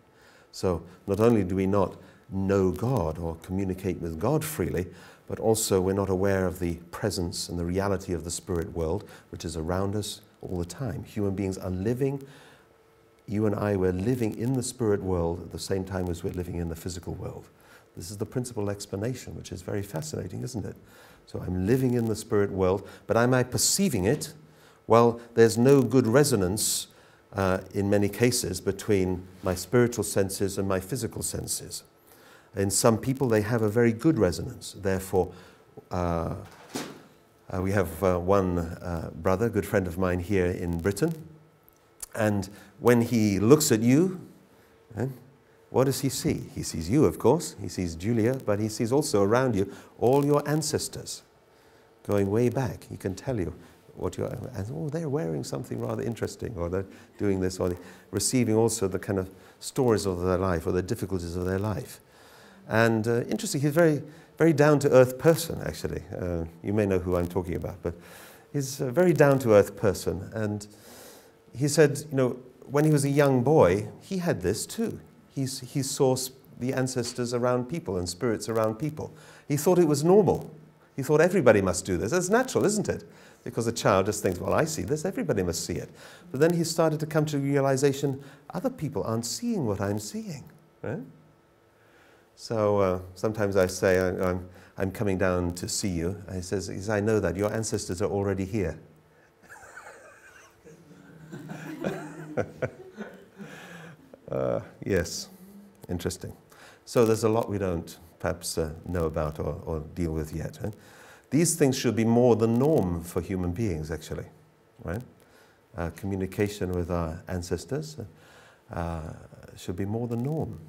So not only do we not know God or communicate with God freely, but also we're not aware of the presence and the reality of the spirit world, which is around us all the time. Human beings are living, you and I, we're living in the spirit world at the same time as we're living in the physical world. This is the principal explanation, which is very fascinating, isn't it? So I'm living in the spirit world, but am I perceiving it? Well, there's no good resonance in many cases between my spiritual senses and my physical senses. In some people, they have a very good resonance. Therefore, we have one brother, a good friend of mine here in Britain, and when he looks at you, what does he see? He sees you, of course. He sees Julia, but he sees also around you all your ancestors going way back. He can tell you what you're, oh, they're wearing something rather interesting, or they're doing this, or they're receiving also the kind of stories of their life or the difficulties of their life. And interesting, he's a very, very down-to-earth person, actually. You may know who I'm talking about, but he's a very down-to-earth person. And he said, when he was a young boy, he had this too. He saw the ancestors around people and spirits around people. He thought it was normal. He thought everybody must do this. It's natural, isn't it? Because a child just thinks, well, I see this, everybody must see it. But then he started to come to the realization, other people aren't seeing what I'm seeing. Right? So sometimes I say, I'm coming down to see you. And he says, I know that. Your ancestors are already here. Yes, interesting. So there's a lot we don't perhaps know about or deal with yet. Right? These things should be more the norm for human beings, actually. Right? Communication with our ancestors should be more the norm.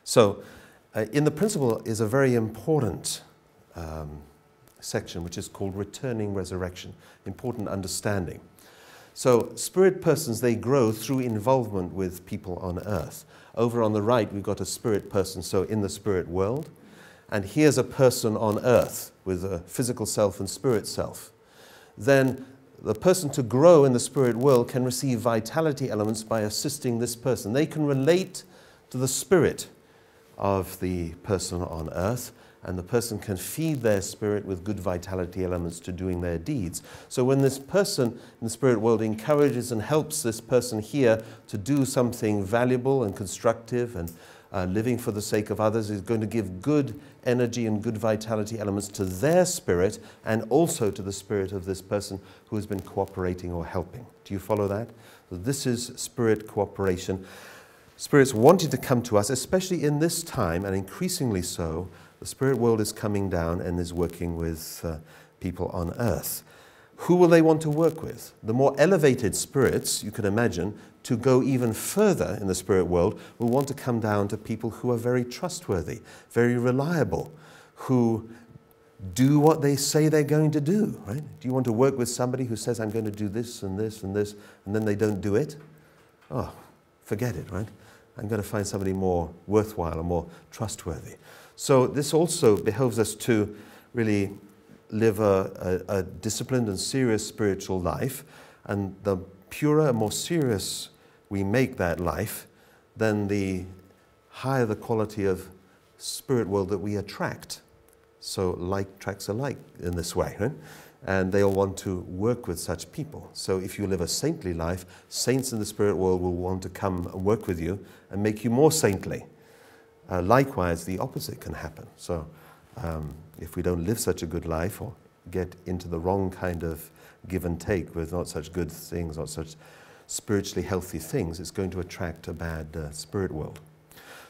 So, in the principle is a very important section, which is called returning resurrection, important understanding. So, spirit persons, they grow through involvement with people on earth. Over on the right, we've got a spirit person, so in the spirit world. And here's a person on earth with a physical self and spirit self. Then the person to grow in the spirit world can receive vitality elements by assisting this person. They can relate to the spirit of the person on earth, and the person can feed their spirit with good vitality elements to doing their deeds. So when this person in the spirit world encourages and helps this person here to do something valuable and constructive and living for the sake of others, is going to give good energy and good vitality elements to their spirit and also to the spirit of this person who has been cooperating or helping. Do you follow that? So this is spirit cooperation. Spirits wanting to come to us, especially in this time, and increasingly so. The spirit world is coming down and is working with people on earth. Who will they want to work with? The more elevated spirits, you can imagine, to go even further in the spirit world, will want to come down to people who are very trustworthy, very reliable, who do what they say they're going to do, right? Do you want to work with somebody who says, I'm going to do this and this and this, and then they don't do it? Oh, forget it, right? I'm going to find somebody more worthwhile and more trustworthy. So this also behoves us to really live a disciplined and serious spiritual life, and the purer and more serious we make that life, then the higher the quality of spirit world that we attract. So like attracts alike in this way, right? And they'll want to work with such people. So if you live a saintly life, saints in the spirit world will want to come and work with you and make you more saintly. Likewise, the opposite can happen. So if we don't live such a good life or get into the wrong kind of give and take with not such good things, not such spiritually healthy things, it's going to attract a bad spirit world.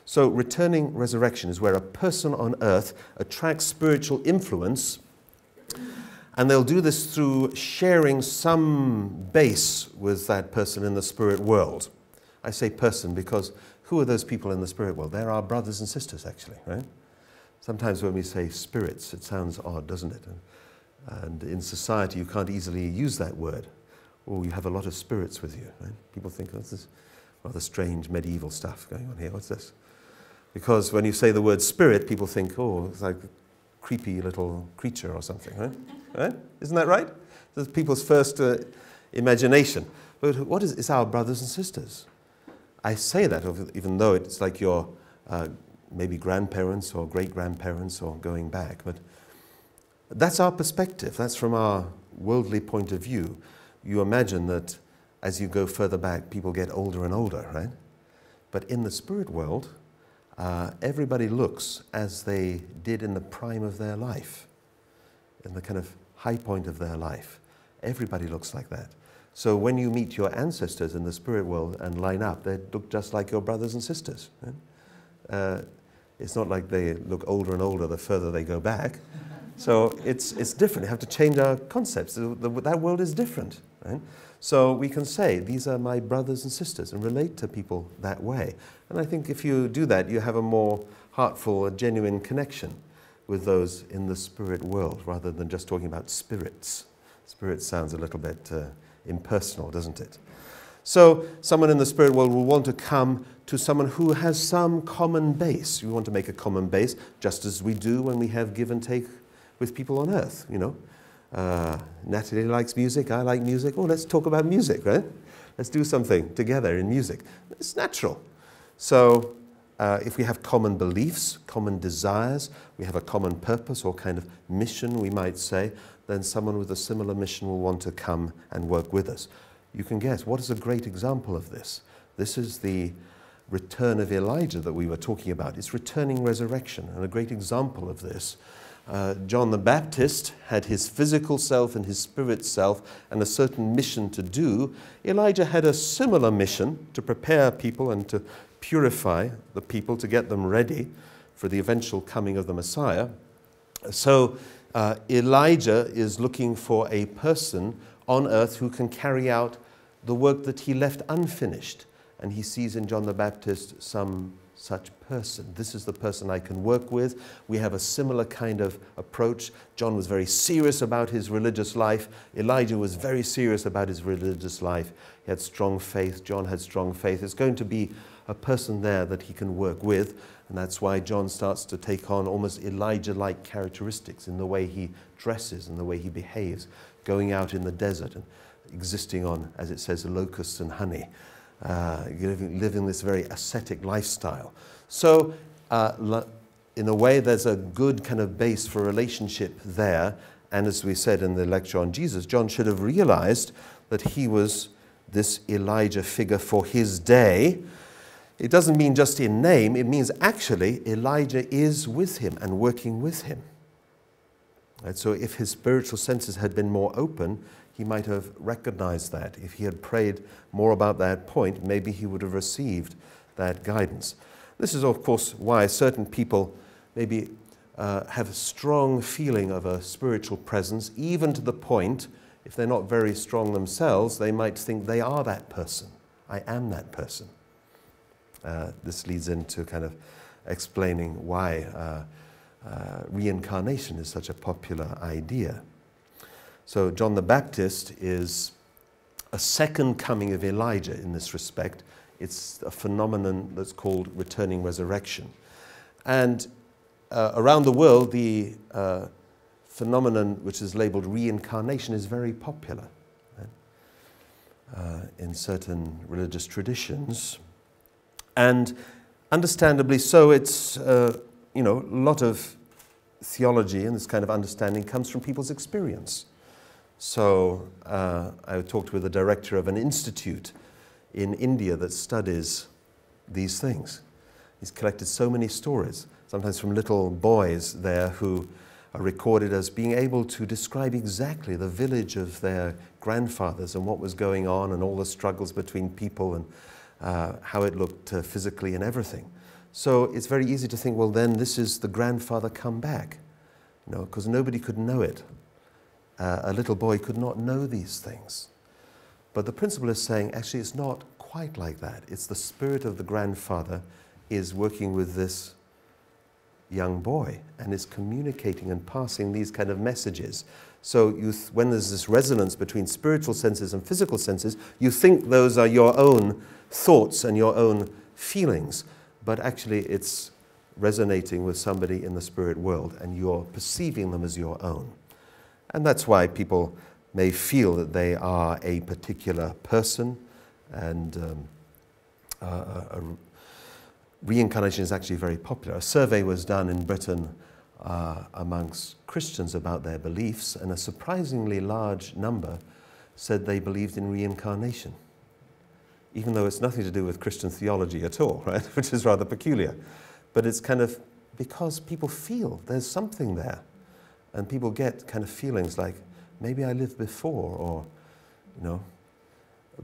So returning resurrection is where a person on earth attracts spiritual influence, and they'll do this through sharing some base with that person in the spirit world. I say person because who are those people in the spirit world? They're our brothers and sisters, actually, right? Sometimes when we say spirits, it sounds odd, doesn't it? And in society, you can't easily use that word. Oh, you have a lot of spirits with you, right? People think, oh, this is rather strange medieval stuff going on here. What's this? Because when you say the word spirit, people think, oh, it's like a creepy little creature or something, right? Right? Isn't that right? That's people's first imagination. But what is, it's our brothers and sisters. I say that even though it's like your maybe grandparents or great-grandparents or going back. But that's our perspective. That's from our worldly point of view. You imagine that as you go further back, people get older and older, right? But in the spirit world, everybody looks as they did in the prime of their life, in the kind of high point of their life. Everybody looks like that. So when you meet your ancestors in the spirit world and line up, they look just like your brothers and sisters. Right? It's not like they look older and older the further they go back. So it's different. You have to change our concepts. That world is different. Right? So we can say, these are my brothers and sisters, and relate to people that way. And I think if you do that, you have a more heartful, a genuine connection with those in the spirit world, rather than just talking about spirits. Spirit sounds a little bit impersonal, doesn't it? So someone in the spirit world will want to come to someone who has some common base. We want to make a common base, just as we do when we have give and take with people on earth, you know. Natalie likes music, I like music. Oh, let's talk about music, right? let's do something together in music. It's natural. So if we have common beliefs, common desires, we have a common purpose or kind of mission, we might say, then someone with a similar mission will want to come and work with us. You can guess, what is a great example of this? This is the return of Elijah that we were talking about. It's returning resurrection, and a great example of this. John the Baptist had his physical self and his spirit self and a certain mission to do. Elijah had a similar mission to prepare people and to purify the people, to get them ready for the eventual coming of the Messiah. So Elijah is looking for a person on earth who can carry out the work that he left unfinished. And he sees in John the Baptist some such person. This is the person I can work with. We have a similar kind of approach. John was very serious about his religious life. Elijah was very serious about his religious life. He had strong faith. John had strong faith. There's going to be a person there that he can work with. And that's why John starts to take on almost Elijah-like characteristics in the way he dresses and the way he behaves, going out in the desert and existing on, as it says, locusts and honey. Living this very ascetic lifestyle. So, in a way, there's a good kind of base for relationship there. And as we said in the lecture on Jesus, John should have realized that he was this Elijah figure for his day. It doesn't mean just in name, it means actually Elijah is with him and working with him. And so if his spiritual senses had been more open, he might have recognized that. If he had prayed more about that point, maybe he would have received that guidance. This is, of course, why certain people maybe have a strong feeling of a spiritual presence, even to the point, if they're not very strong themselves, they might think they are that person. I am that person. This leads into kind of explaining why reincarnation is such a popular idea. So John the Baptist is a second coming of Elijah in this respect. It's a phenomenon that's called returning resurrection. And around the world, the phenomenon which is labeled reincarnation is very popular in certain religious traditions. And understandably so, it's, a lot of theology and this kind of understanding comes from people's experience. So I talked with the director of an institute in India that studies these things. He's collected so many stories, sometimes from little boys there who are recorded as being able to describe exactly the village of their grandfathers and what was going on and all the struggles between people and how it looked physically and everything. So it's very easy to think, well, then this is the grandfather come back, because nobody could know it. A little boy could not know these things. But the principle is saying, actually, it's not quite like that. It's the spirit of the grandfather is working with this young boy and is communicating and passing these kind of messages. So when there's this resonance between spiritual senses and physical senses, you think those are your own thoughts and your own feelings, but actually it's resonating with somebody in the spirit world and you're perceiving them as your own. And that's why people may feel that they are a particular person, and reincarnation is actually very popular. A survey was done in Britain amongst Christians about their beliefs, and a surprisingly large number said they believed in reincarnation, even though it's nothing to do with Christian theology at all, right? Which is rather peculiar. But it's kind of because people feel there's something there. And people get kind of feelings like, maybe I lived before, or,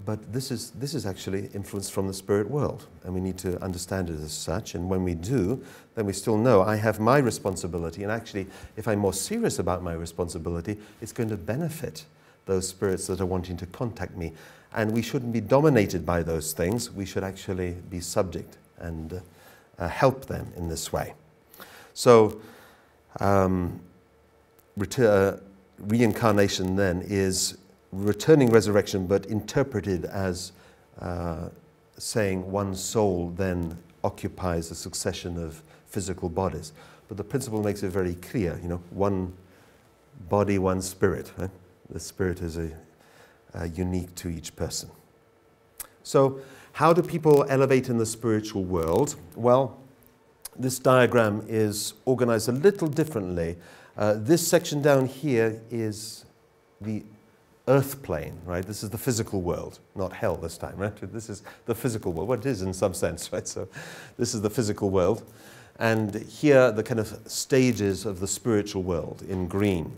But this is actually influence from the spirit world, and we need to understand it as such. And when we do, then we still know I have my responsibility. And actually, if I'm more serious about my responsibility, it's going to benefit those spirits that are wanting to contact me. And we shouldn't be dominated by those things. We should actually be subject and help them in this way. So, reincarnation then is returning resurrection, but interpreted as saying one soul then occupies a succession of physical bodies. But the principle makes it very clear, one body, one spirit. Right? The spirit is unique to each person. So how do people elevate in the spiritual world? Well, this diagram is organized a little differently. This section down here is the earth plane, right? This is the physical world, not hell this time, right? This is the physical world. Well, it is in some sense, right? So this is the physical world. And here, the kind of stages of the spiritual world in green.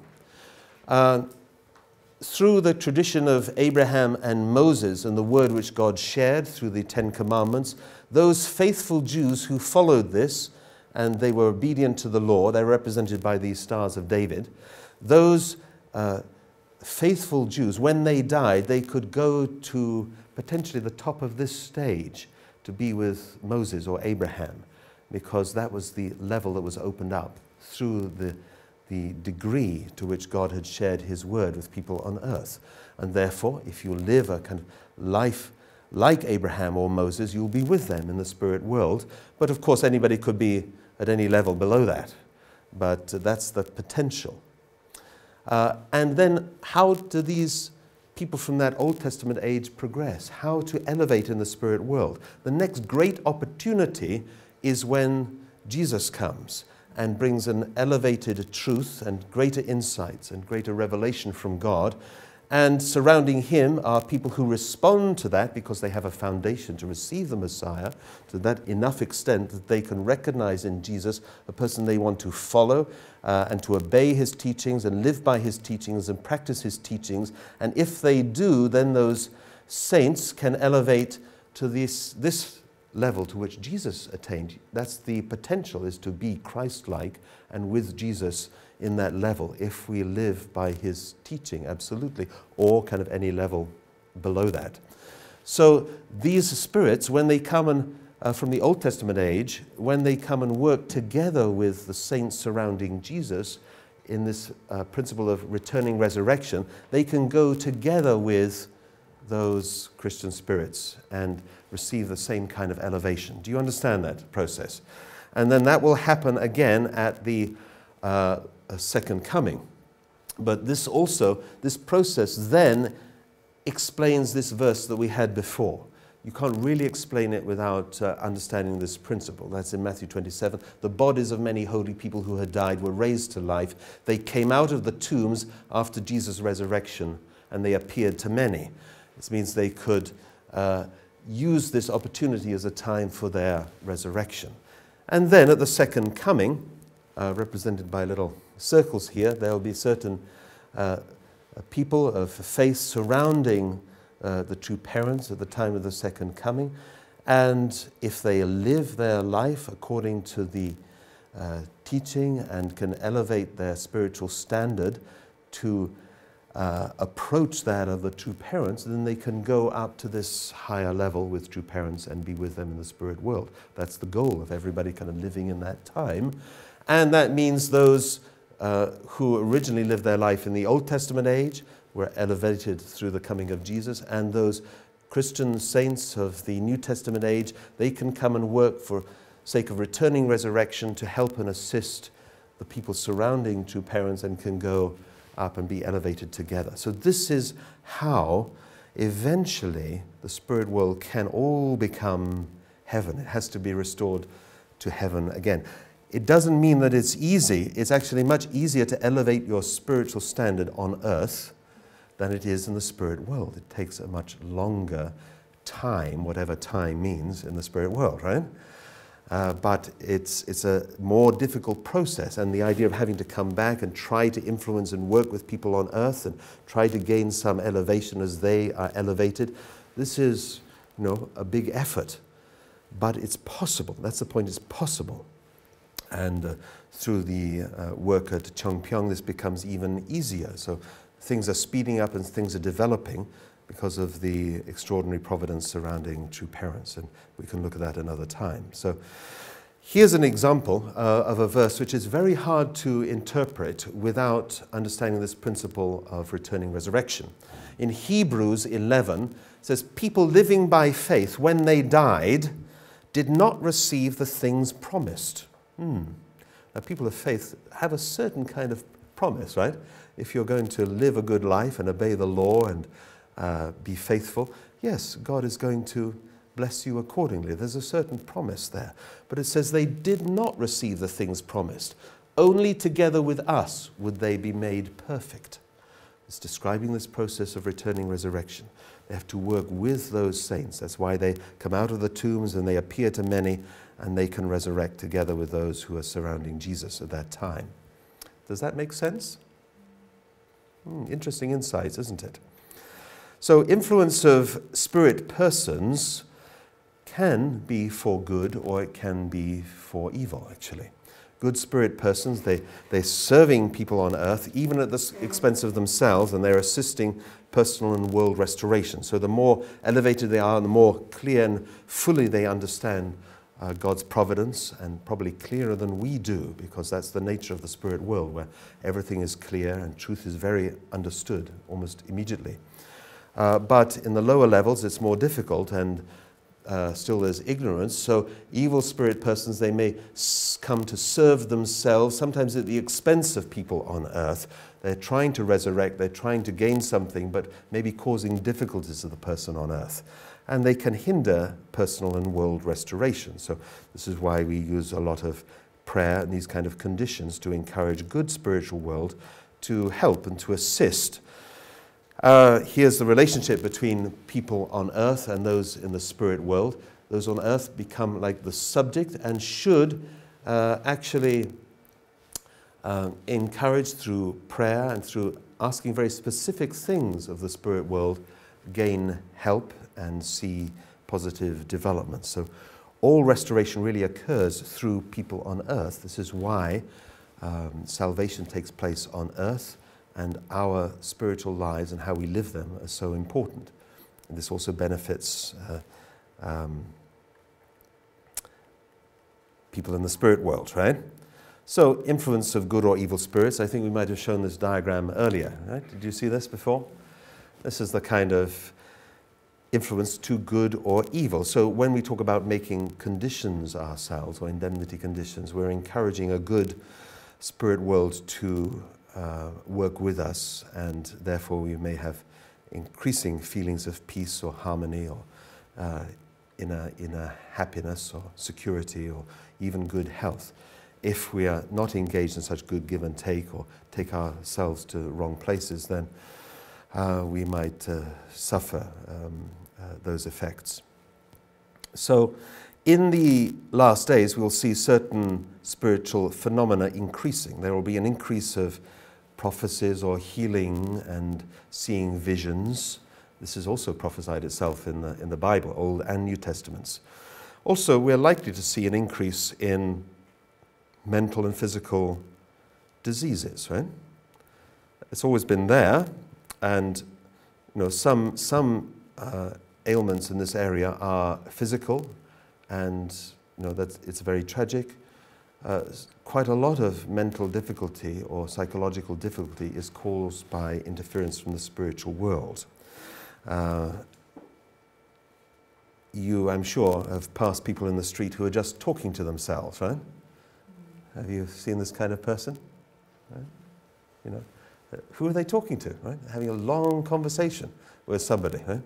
Through the tradition of Abraham and Moses and the word which God shared through the Ten Commandments, those faithful Jews who followed this, and they were obedient to the law, they're represented by these stars of David, those faithful Jews, when they died, they could go to potentially the top of this stage to be with Moses or Abraham, because that was the level that was opened up through the degree to which God had shared his word with people on earth. And therefore, if you live a kind of life like Abraham or Moses, you'll be with them in the spirit world. But of course, anybody could be at any level below that. But that's the potential. And then how do these people from that Old Testament age progress? How to elevate in the spirit world? The next great opportunity is when Jesus comes and brings an elevated truth and greater insights and greater revelation from God. And surrounding him are people who respond to that because they have a foundation to receive the Messiah to that enough extent that they can recognize in Jesus a person they want to follow and to obey his teachings and live by his teachings and practice his teachings. And if they do, then those saints can elevate to this level to which Jesus attained. That's the potential, is to be Christ-like and with Jesus in that level if we live by his teaching, absolutely, or kind of any level below that. So these spirits, when they come and from the Old Testament age, when they come and work together with the saints surrounding Jesus in this principle of returning resurrection, they can go together with those Christian spirits and receive the same kind of elevation. Do you understand that process? And then that will happen again at the second coming. But this process then explains this verse that we had before. You can't really explain it without understanding this principle. That's in Matthew 27. The bodies of many holy people who had died were raised to life. They came out of the tombs after Jesus' resurrection, and they appeared to many. This means they could use this opportunity as a time for their resurrection. And then at the second coming, represented by little circles here, there will be certain people of faith surrounding the true parents at the time of the second coming. And if they live their life according to the teaching and can elevate their spiritual standard to approach that of the true parents, then they can go up to this higher level with true parents and be with them in the spirit world. That's the goal of everybody kind of living in that time. And that means those who originally lived their life in the Old Testament age were elevated through the coming of Jesus, and those Christian saints of the New Testament age, they can come and work for sake of returning resurrection to help and assist the people surrounding true parents and can go up and be elevated together. So this is how eventually the spirit world can all become heaven. It has to be restored to heaven again. It doesn't mean that it's easy. It's actually much easier to elevate your spiritual standard on earth than it is in the spirit world. It takes a much longer time, whatever time means in the spirit world, right? But it's a more difficult process, and the idea of having to come back and try to influence and work with people on earth and try to gain some elevation as they are elevated, this is, a big effort. But it's possible. That's the point, it's possible. And through the work at Cheongpyeong, this becomes even easier. So things are speeding up and things are developing because of the extraordinary providence surrounding true parents. And we can look at that another time. So here's an example of a verse which is very hard to interpret without understanding this principle of returning resurrection. In Hebrews 11, it says, people living by faith when they died did not receive the things promised. Now, people of faith have a certain kind of promise, right? If you're going to live a good life and obey the law and be faithful, yes, God is going to bless you accordingly. There's a certain promise there. But it says they did not receive the things promised. Only together with us would they be made perfect. It's describing this process of returning resurrection. They have to work with those saints. That's why they come out of the tombs and they appear to many, and they can resurrect together with those who are surrounding Jesus at that time. Does that make sense? Interesting insights, isn't it? So influence of spirit persons can be for good, or it can be for evil, actually. Good spirit persons, they're serving people on earth, even at the expense of themselves, and they're assisting personal and world restoration. So the more elevated they are, and the more clear and fully they understand God's providence, and probably clearer than we do, because that's the nature of the spirit world, where everything is clear and truth is very understood almost immediately. But in the lower levels, it's more difficult, and still there's ignorance. So evil spirit persons, they may come to serve themselves, sometimes at the expense of people on earth. They're trying to resurrect, they're trying to gain something, but maybe causing difficulties to the person on earth. And they can hinder personal and world restoration. So this is why we use a lot of prayer and these kind of conditions to encourage good spiritual world to help and to assist. Here's the relationship between people on earth and those in the spirit world. Those on earth become like the subject and should actually encourage through prayer and through asking very specific things of the spirit world, gain help and see positive development. So all restoration really occurs through people on earth. This is why salvation takes place on earth, and our spiritual lives and how we live them are so important. And this also benefits people in the spirit world, right? So influence of good or evil spirits. I think we might have shown this diagram earlier, right? Did you see this before? This is the kind of influence to good or evil. So when we talk about making conditions ourselves, or indemnity conditions, we're encouraging a good spirit world to work with us, and therefore we may have increasing feelings of peace or harmony, or inner happiness or security, or even good health. If we are not engaged in such good give and take, or take ourselves to wrong places, then we might suffer those effects. So in the last days, we'll see certain spiritual phenomena increasing. There will be an increase of prophecies or healing and seeing visions. This is also prophesied itself in the Bible, Old and New Testaments. Also, we're likely to see an increase in mental and physical diseases, right? It's always been there, and some ailments in this area are physical, and it's very tragic. Quite a lot of mental difficulty or psychological difficulty is caused by interference from the spiritual world. You, I'm sure, have passed people in the street who are just talking to themselves, right? Have you seen this kind of person? Right? Who are they talking to, right? Having a long conversation with somebody, right?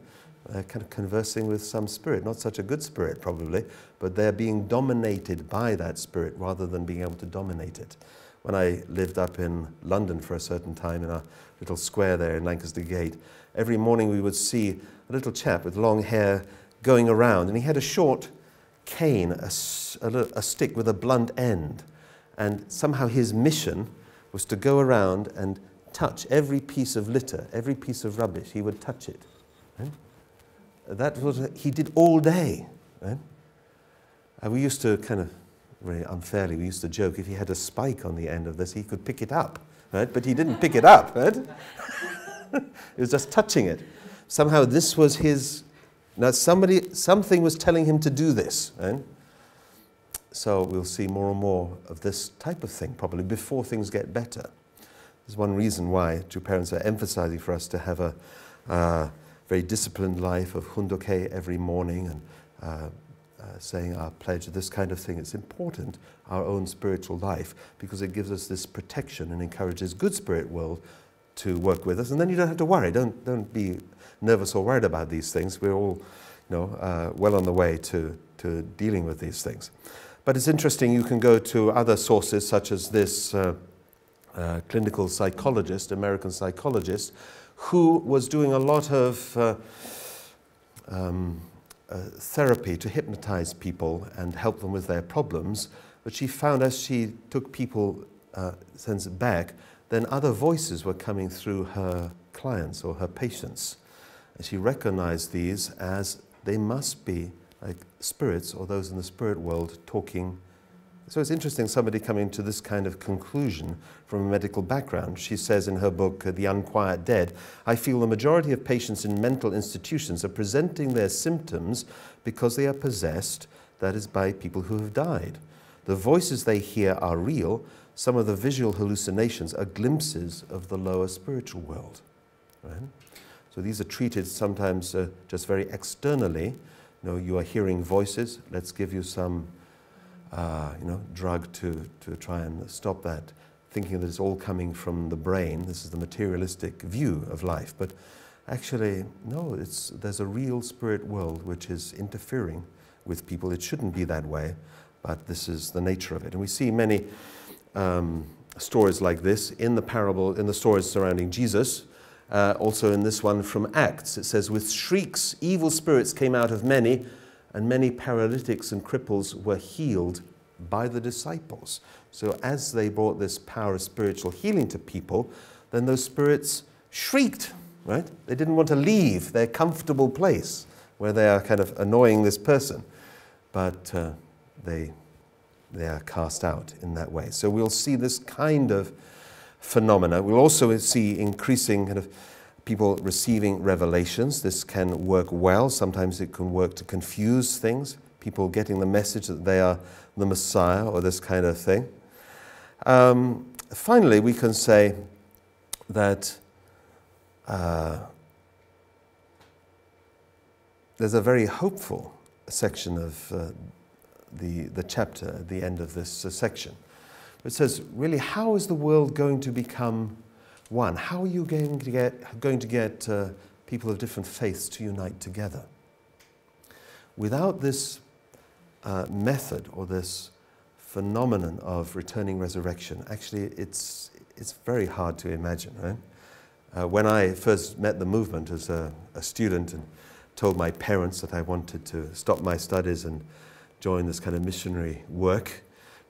They're kind of conversing with some spirit, not such a good spirit probably, but they're being dominated by that spirit rather than being able to dominate it. When I lived up in London for a certain time in a little square there in Lancaster Gate, every morning we would see a little chap with long hair going around, and he had a short cane, a stick with a blunt end, and somehow his mission was to go around and touch every piece of litter, every piece of rubbish. He would touch it. Right? That was what he did all day. Right? We used to kind of, very unfairly, we used to joke, if he had a spike on the end of this, he could pick it up. Right? But he didn't pick it up. Right? He was just touching it. Somehow this was his... Now something was telling him to do this. Right? So we'll see more and more of this type of thing, probably, before things get better. There's one reason why two parents are emphasizing for us to have a very disciplined life of hundoke every morning, and saying our pledge, this kind of thing. It's important, our own spiritual life, because it gives us this protection and encourages good spirit world to work with us, and then you don't have to worry. Don't be nervous or worried about these things. We're all, well on the way to dealing with these things. But it's interesting, you can go to other sources such as this clinical psychologist, American psychologist, who was doing a lot of therapy to hypnotize people and help them with their problems. But she found as she took people sense back, then other voices were coming through her clients or her patients. And she recognized these as they must be like spirits or those in the spirit world talking. So it's interesting, somebody coming to this kind of conclusion from a medical background. She says in her book, The Unquiet Dead, I feel the majority of patients in mental institutions are presenting their symptoms because they are possessed, that is, by people who have died. The voices they hear are real. Some of the visual hallucinations are glimpses of the lower spiritual world. Right? So these are treated sometimes just very externally. You are hearing voices. Let's give you some, drug to try and stop that, thinking that it's all coming from the brain. This is the materialistic view of life. But actually, no, there's a real spirit world which is interfering with people. It shouldn't be that way, but this is the nature of it. And we see many stories like this in the parable, in the stories surrounding Jesus. Also in this one from Acts, it says, with shrieks, evil spirits came out of many, and many paralytics and cripples were healed by the disciples. So as they brought this power of spiritual healing to people, then those spirits shrieked, right? They didn't want to leave their comfortable place where they are kind of annoying this person, but they are cast out in that way. So we'll see this kind of phenomena. We'll also see increasing kind of people receiving revelations. This can work well. Sometimes it can work to confuse things. People getting the message that they are the Messiah or this kind of thing. Finally, we can say that there's a very hopeful section of the chapter at the end of this section. It says, really, how is the world going to become one? How are you going to get people of different faiths to unite together? Without this method or this phenomenon of returning resurrection, actually it's very hard to imagine, right? When I first met the movement as a student and told my parents that I wanted to stop my studies and join this kind of missionary work,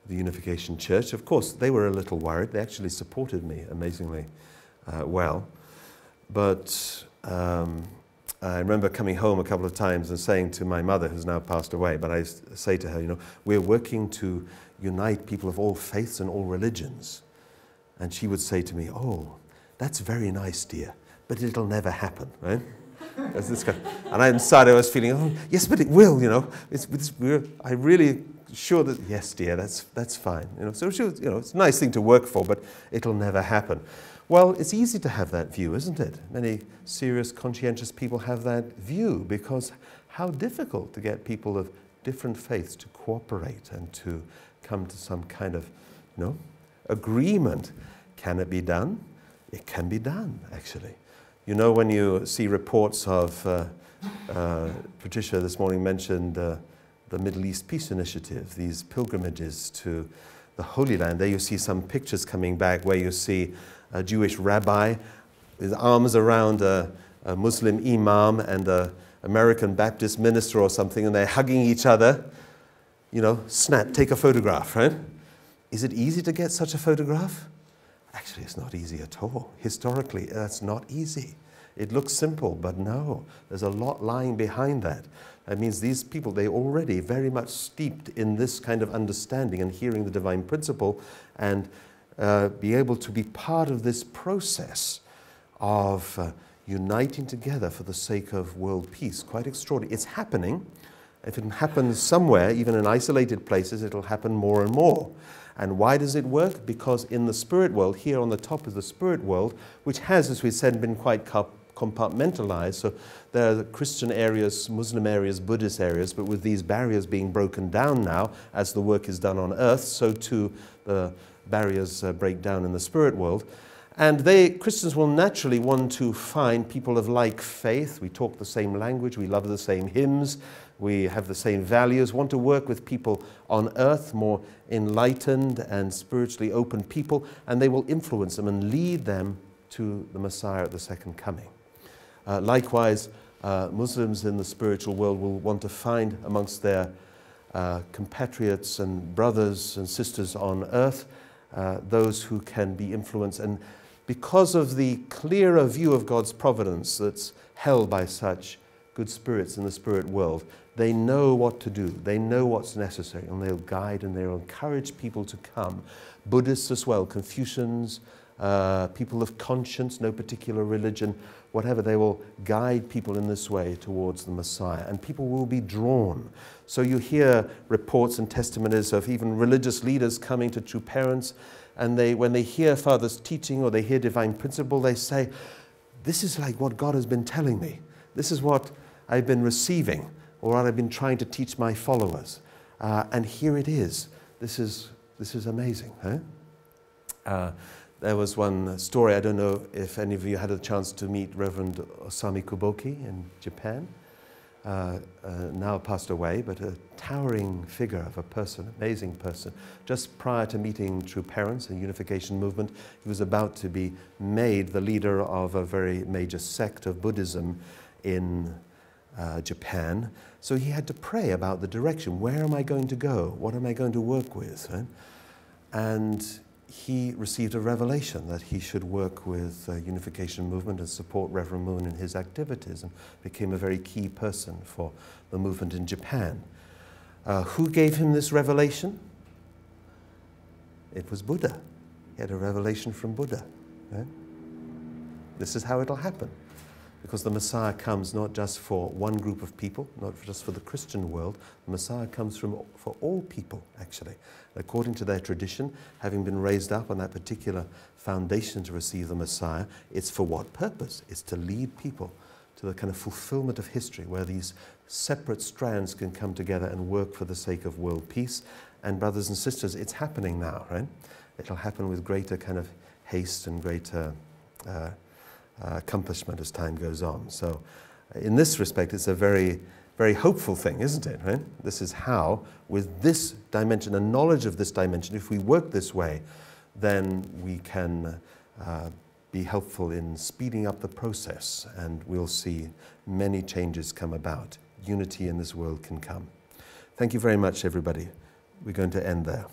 the Unification Church. Of course, they were a little worried. They actually supported me amazingly well. But I remember coming home a couple of times and saying to my mother, who's now passed away, but I say to her, we're working to unite people of all faiths and all religions. And she would say to me, oh, that's very nice, dear, but it'll never happen, right? As this kind of, and inside I was feeling, oh, yes, but it will, I'm really sure that, yes, dear, that's fine. So she was, it's a nice thing to work for, but it'll never happen. Well, it's easy to have that view, isn't it? Many serious, conscientious people have that view, because how difficult to get people of different faiths to cooperate and to come to some kind of, agreement. Can it be done? It can be done, actually. When you see reports of, Patricia this morning mentioned the Middle East Peace Initiative, these pilgrimages to the Holy Land. There you see some pictures coming back where you see a Jewish rabbi with arms around a Muslim imam and an American Baptist minister or something, and they're hugging each other. Snap, take a photograph, right? Is it easy to get such a photograph? Actually, it's not easy at all. Historically, that's not easy. It looks simple, but no, there's a lot lying behind that. That means these people, they're already very much steeped in this kind of understanding and hearing the divine principle, and be able to be part of this process of uniting together for the sake of world peace. Quite extraordinary. It's happening. If it happens somewhere, even in isolated places, it'll happen more and more. And why does it work? Because in the spirit world, here on the top is the spirit world, which has, as we said, been quite compartmentalized. So there are the Christian areas, Muslim areas, Buddhist areas, but with these barriers being broken down now, as the work is done on earth, so too the barriers break down in the spirit world. And Christians will naturally want to find people of like faith. We talk the same language, we love the same hymns, we have the same values, want to work with people on earth, more enlightened and spiritually open people, and they will influence them and lead them to the Messiah at the second coming. Likewise, Muslims in the spiritual world will want to find amongst their compatriots and brothers and sisters on earth those who can be influenced. And because of the clearer view of God's providence that's held by such good spirits in the spirit world, they know what to do, they know what's necessary, and they'll guide and they'll encourage people to come. Buddhists as well, Confucians, people of conscience, no particular religion, whatever, they will guide people in this way towards the Messiah, and people will be drawn. So you hear reports and testimonies of even religious leaders coming to true parents, and when they hear Father's teaching or they hear divine principle, they say, this is like what God has been telling me. This is what I've been receiving, or what I've been trying to teach my followers. And here it is. This is amazing. Huh? There was one story, I don't know if any of you had a chance to meet Reverend Osami Kuboki in Japan. Now passed away, but a towering figure of a person, amazing person. Just prior to meeting True Parents and Unification Movement, he was about to be made the leader of a very major sect of Buddhism in Japan. So he had to pray about the direction. Where am I going to go? What am I going to work with? Right? And he received a revelation that he should work with Unification Movement and support Reverend Moon in his activities, and became a very key person for the movement in Japan. Who gave him this revelation? It was Buddha. He had a revelation from Buddha. Right? This is how it'll happen. Because the Messiah comes not just for one group of people, not just for the Christian world. The Messiah comes for all people, actually. According to their tradition, having been raised up on that particular foundation to receive the Messiah, it's for what purpose? It's to lead people to the kind of fulfillment of history, where these separate strands can come together and work for the sake of world peace. And brothers and sisters, it's happening now, right? It'll happen with greater kind of haste and greater accomplishment as time goes on. So in this respect, it's a very, very hopeful thing, isn't it? Right? This is how, with this dimension, a knowledge of this dimension, if we work this way, then we can be helpful in speeding up the process, and we'll see many changes come about. Unity in this world can come. Thank you very much, everybody. We're going to end there.